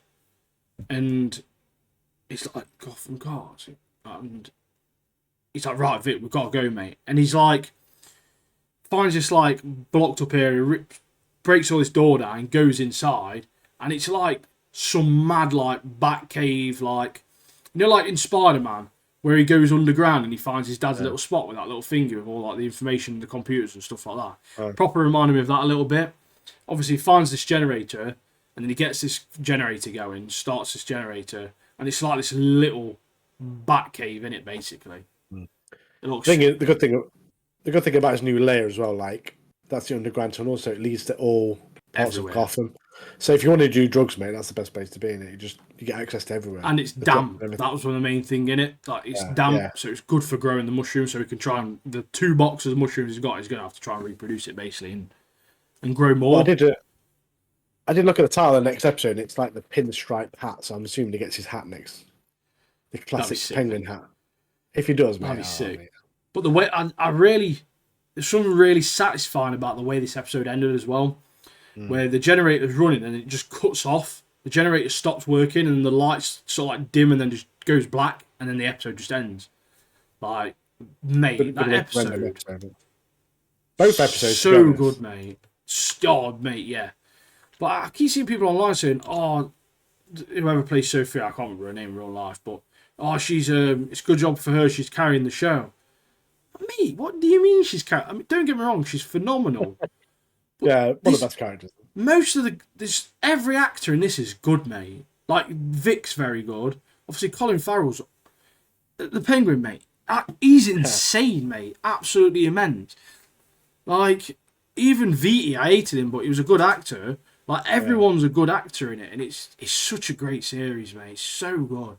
And he's like, Gotham cards? And he's like, right, Vic, we've got to go, mate. And he's like, finds this like blocked up area, breaks all this door down, goes inside, and it's like some mad like bat cave, like, you know, like in Spider-Man, where he goes underground and he finds his dad's little spot with that little finger with all like the information, the computers and stuff like that. Proper reminded me of that a little bit. Obviously, he finds this generator, and then he gets this generator going, starts this generator, and it's like this little bat cave in it, basically. It looks... The good thing the good thing about his new layer as well, like that's the underground tunnel, so it leads to all parts Everywhere. of Gotham. So if you want to do drugs, mate, that's the best place to be in it. You get access to everywhere. And it's damp. That was one of the main thing in it. Like it's damp, so it's good for growing the mushrooms. So we can try and the 2 boxes of mushrooms he's got, he's going to have to try and reproduce it basically and grow more. Well, I did look at the title of the next episode, and it's like the pinstripe hat. So I'm assuming he gets his hat next, the classic penguin hat. If he does, mate, that'd be sick. Mate. But the way I really, there's something really satisfying about the way this episode ended as well, where the generator's running and it just cuts off. The generator stops working and the lights sort of like dim and then just goes black and then the episode just ends. Like, mate, that episode. Both episodes. So good, mate. Oh, mate, yeah. But I keep seeing people online saying, oh, whoever plays Sophia, I can't remember her name in real life, but, oh, she's, it's a good job for her, she's carrying the show. Mate, what do you mean she's carrying? I mean, don't get me wrong, she's phenomenal. Yeah, one of the best characters. Most of every actor in this is good, mate. Like, Vic's very good. Obviously, Colin Farrell's the Penguin, mate. He's insane, mate. Absolutely immense. Like, even Viti, I hated him, but he was a good actor. Like, everyone's a good actor in it, and it's such a great series, mate. It's so good.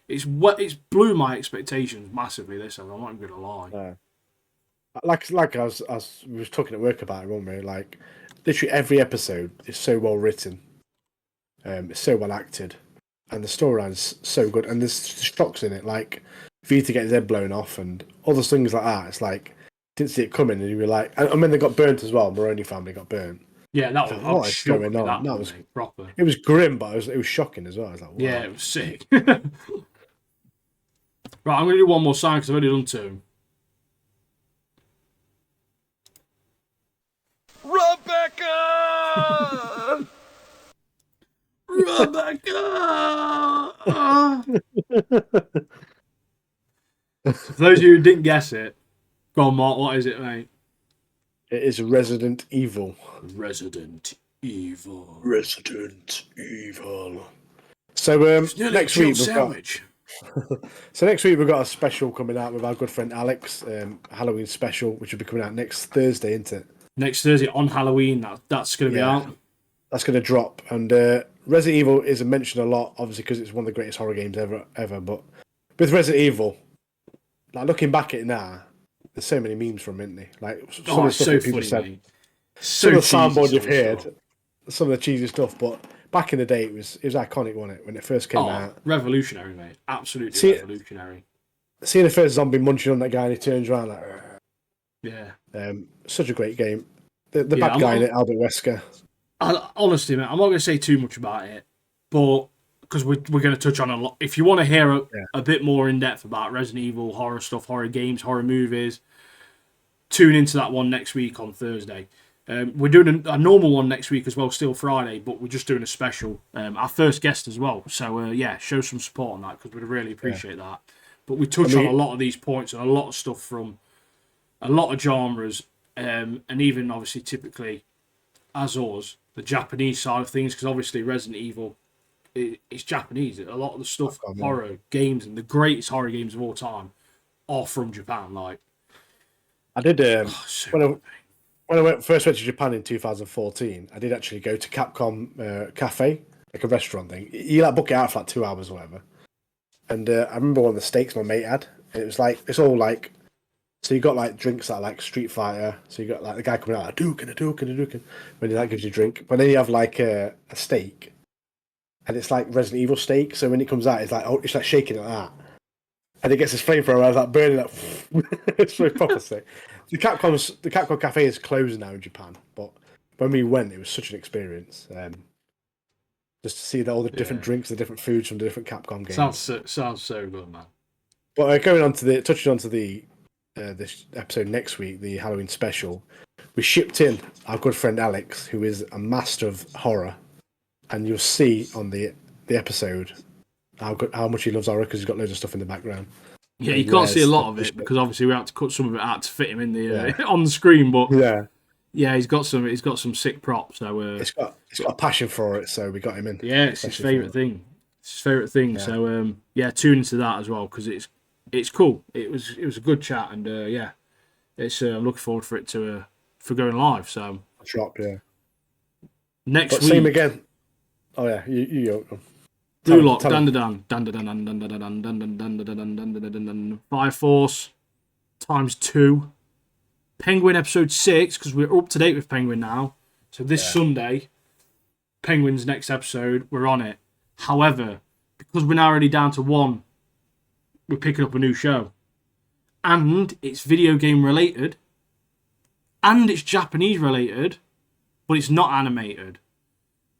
It's blew my expectations massively. This, I'm not even gonna lie. Like we was talking at work about it, weren't we? Like, literally every episode is so well written, it's so well acted, and the storyline's so good. And there's shocks in it, like for you to get his head blown off and other things like that. It's like didn't see it coming, and you were like, I mean, they got burnt as well. Moroni family got burnt. Yeah, that was what is going on? That was proper. It was grim, but it was shocking as well. I was like, wow. Yeah, it was sick. Right, I'm gonna do one more sign because I've already done 2. Rebecca! Rebecca! For those of you who didn't guess it, go on, Mark, what is it, mate? It is Resident Evil. Resident Evil. Resident Evil. So next week we've got a special coming out with our good friend Alex, Halloween special, which will be coming out next Thursday, isn't it? Next Thursday on Halloween, that's going to be out. That's going to drop. And Resident Evil is mentioned a lot, obviously, because it's one of the greatest horror games ever. But with Resident Evil, like looking back at it now, there's so many memes from it, isn't there? Like some of the stuff that people said, some of the soundboards you've heard, some of the cheesy stuff. But back in the day, it was iconic, wasn't it, when it first came out? Revolutionary, mate. Absolutely revolutionary. Seeing the first zombie munching on that guy and he turns around like, yeah. Such a great game. The bad guy in it, Albert Wesker. Honestly, mate, I'm not going to say too much about it, but because we're going to touch on a lot. If you want to hear a bit more in depth about Resident Evil, horror stuff, horror games, horror movies, tune into that one next week on Thursday. We're doing a normal one next week as well, still Friday, but we're just doing a special. Our first guest as well. So, show some support on that because we'd really appreciate that. But we touch on a lot of these points and a lot of stuff from a lot of genres, and even obviously typically, as us, the Japanese side of things, because obviously Resident Evil it's Japanese. A lot of the stuff, horror games and the greatest horror games of all time are from Japan. Like, I did when I first went to Japan in 2014, I did actually go to Capcom Cafe, like a restaurant thing. You like book it out for like 2 hours or whatever. And I remember one of the steaks my mate had, and it was like it's all like. So you got like drinks that are like Street Fighter. So you got like the guy coming out, a Duke and a Duke and a Duke, when he like gives you a drink. But then you have like a steak, and it's like Resident Evil steak. So when it comes out, it's like shaking like that, and it gets this flamethrower. I was like burning up. It's very proper steak. The Capcom Cafe is closed now in Japan, but when we went, it was such an experience. Just to see all the different drinks, the different foods from the different Capcom games. Sounds so good, man. But touching on to this episode next week, the Halloween special, we shipped in our good friend Alex, who is a master of horror, and you'll see on the episode how much he loves horror because he's got loads of stuff in the background. Yeah, you can't see a lot of it because obviously we had to cut some of it out to fit him in the on the screen. But he's got some sick props. So he's got a passion for it, so we got him in. Yeah, it's his favourite thing. It's his favourite thing. Yeah. So tune into that as well because it's cool. It was a good chat, and it's I'm looking forward for it to for going live. So Drop, yeah. Next But week, same again. Oh yeah, you go. Blue Lock, dan dan dan dan dan dan dan dan dan dan dan dan dan Fire Force times 2. Penguin episode 6 because we're up to date with Penguin now. So this Sunday, Penguin's next episode, we're on it. However, because we're now already down to 1, we're picking up a new show, and it's video game related, and it's Japanese related, but it's not animated.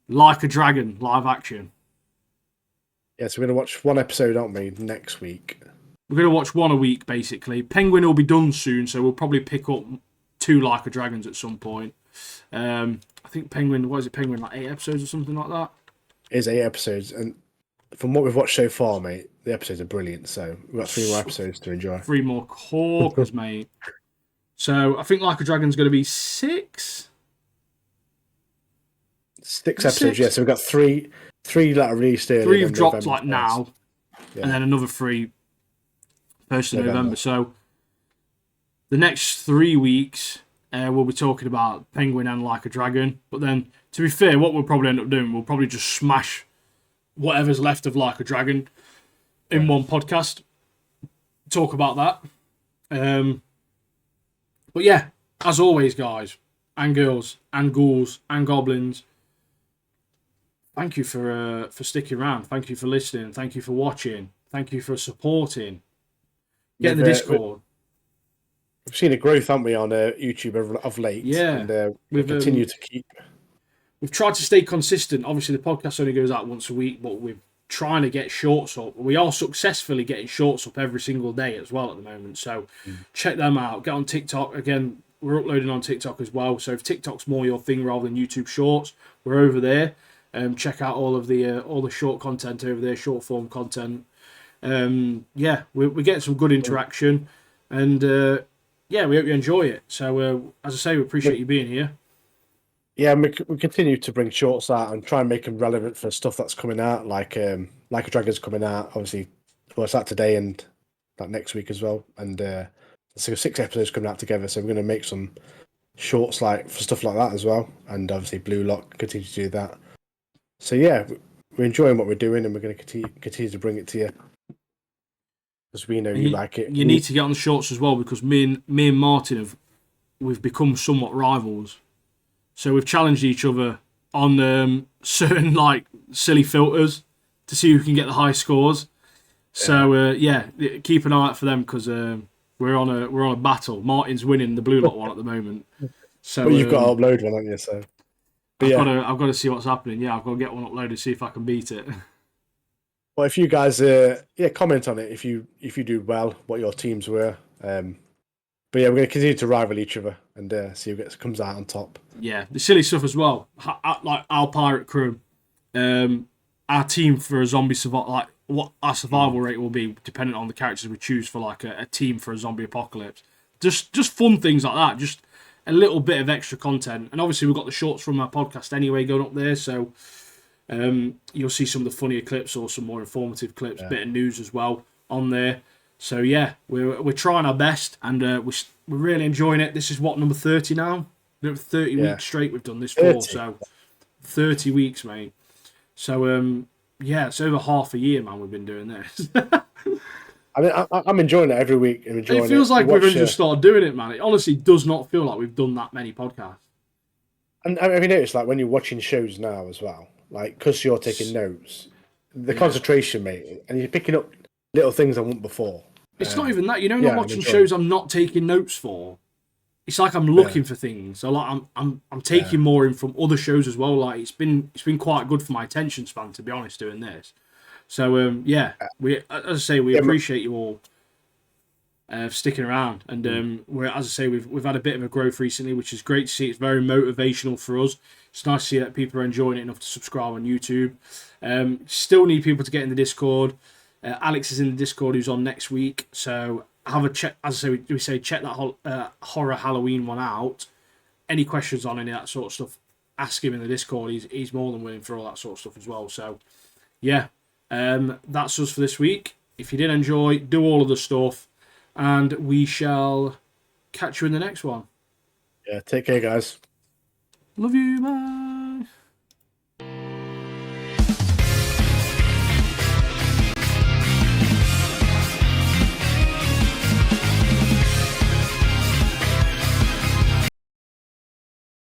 Like a Dragon live action. Yeah, so we're going to watch 1 episode, aren't we, next week? We're going to watch 1 a week, basically. Penguin will be done soon, so we'll probably pick up 2 Like a Dragons at some point. I think Penguin, what is it, Penguin, like 8 episodes or something like that? It is 8 episodes, and from what we've watched so far, mate, the episodes are brilliant, so we've got 3 more episodes to enjoy. 3 more corkers, mate. So I think Like a Dragon's going to be 6? 6 episodes, yeah, so we've got 3 that are released early. 3 have dropped like now, yeah. and then another 3 1st of November. So the next 3 weeks, we'll be talking about Penguin and Like a Dragon. But then, to be fair, what we'll probably end up doing, we'll probably just smash whatever's left of Like a Dragon in one podcast. Talk about that. But yeah, as always, guys, and girls, and ghouls, and goblins, thank you for sticking around. Thank you for listening. Thank you for watching. Thank you for supporting. Get in the Discord. We've seen a growth, haven't we, on YouTube of late? Yeah. And we've continued to keep. We've tried to stay consistent. Obviously, the podcast only goes out once a week, but we're trying to get shorts up. We are successfully getting shorts up every single day as well at the moment. So check them out. Get on TikTok. Again, we're uploading on TikTok as well. So if TikTok's more your thing rather than YouTube Shorts, we're over there. Check out all the short content over there, short form content. Yeah, we're getting some good interaction, and yeah, we hope you enjoy it. So as I say, we appreciate you being here. Yeah, and we continue to bring shorts out and try and make them relevant for stuff that's coming out, like a Dragon's coming out. Obviously, well, it's out today and that next week as well. And so 6 episodes coming out together. So we're going to make some shorts like for stuff like that as well. And obviously, Blue Lock continue to do that. So yeah, we're enjoying what we're doing, and we're going to continue to bring it to you because we know you like it. You need to get on the shorts as well, because me and Martin we've become somewhat rivals. So we've challenged each other on certain like silly filters to see who can get the high scores. So yeah, keep an eye out for them, because we're on a battle. Martin's winning the Blue Lock one at the moment. So you've got to upload one, haven't you? So. I've got to see what's happening. Yeah, I've got to get one uploaded, see if I can beat it. Well, if you guys, comment on it if you do well, what your teams were. But yeah, we're going to continue to rival each other and see who comes out on top. Yeah, the silly stuff as well. Like our pirate crew, our team for a zombie survival, like what our survival rate will be dependent on the characters we choose for like a team for a zombie apocalypse. Just fun things like that. Just a little bit of extra content, and obviously we've got the shorts from our podcast anyway going up there, so you'll see some of the funnier clips or some more informative clips, bit of news as well on there. So yeah, we're trying our best, and we're really enjoying it. This is what, number 30 now. 30 weeks straight we've done this for, so 30 weeks, mate. So yeah, it's over half a year, man. We've been doing this. I mean, I'm enjoying it every week. It feels like we've just started doing it, man. It honestly does not feel like we've done that many podcasts. And have you noticed, like, when you're watching shows now as well, like, because you're taking notes, the concentration, mate, and you're picking up little things I wasn't before. It's not even that, not watching shows I'm not taking notes for. It's like I'm looking for things. So like I'm taking more in from other shows as well. Like it's been quite good for my attention span, to be honest, doing this. So we, as I say, we appreciate you all sticking around, and we've had a bit of a growth recently, which is great to see. It's very motivational for us. It's nice to see that people are enjoying it enough to subscribe on YouTube. Still need people to get in the Discord. Alex is in the Discord, who's on next week. So have a check. As I say, we say check that horror Halloween one out. Any questions on any of that sort of stuff, ask him in the Discord. He's more than willing for all that sort of stuff as well. So yeah. That's us for this week. If you did enjoy, do all of the stuff, and we shall catch you in the next one. Yeah, take care, guys. Love you, man.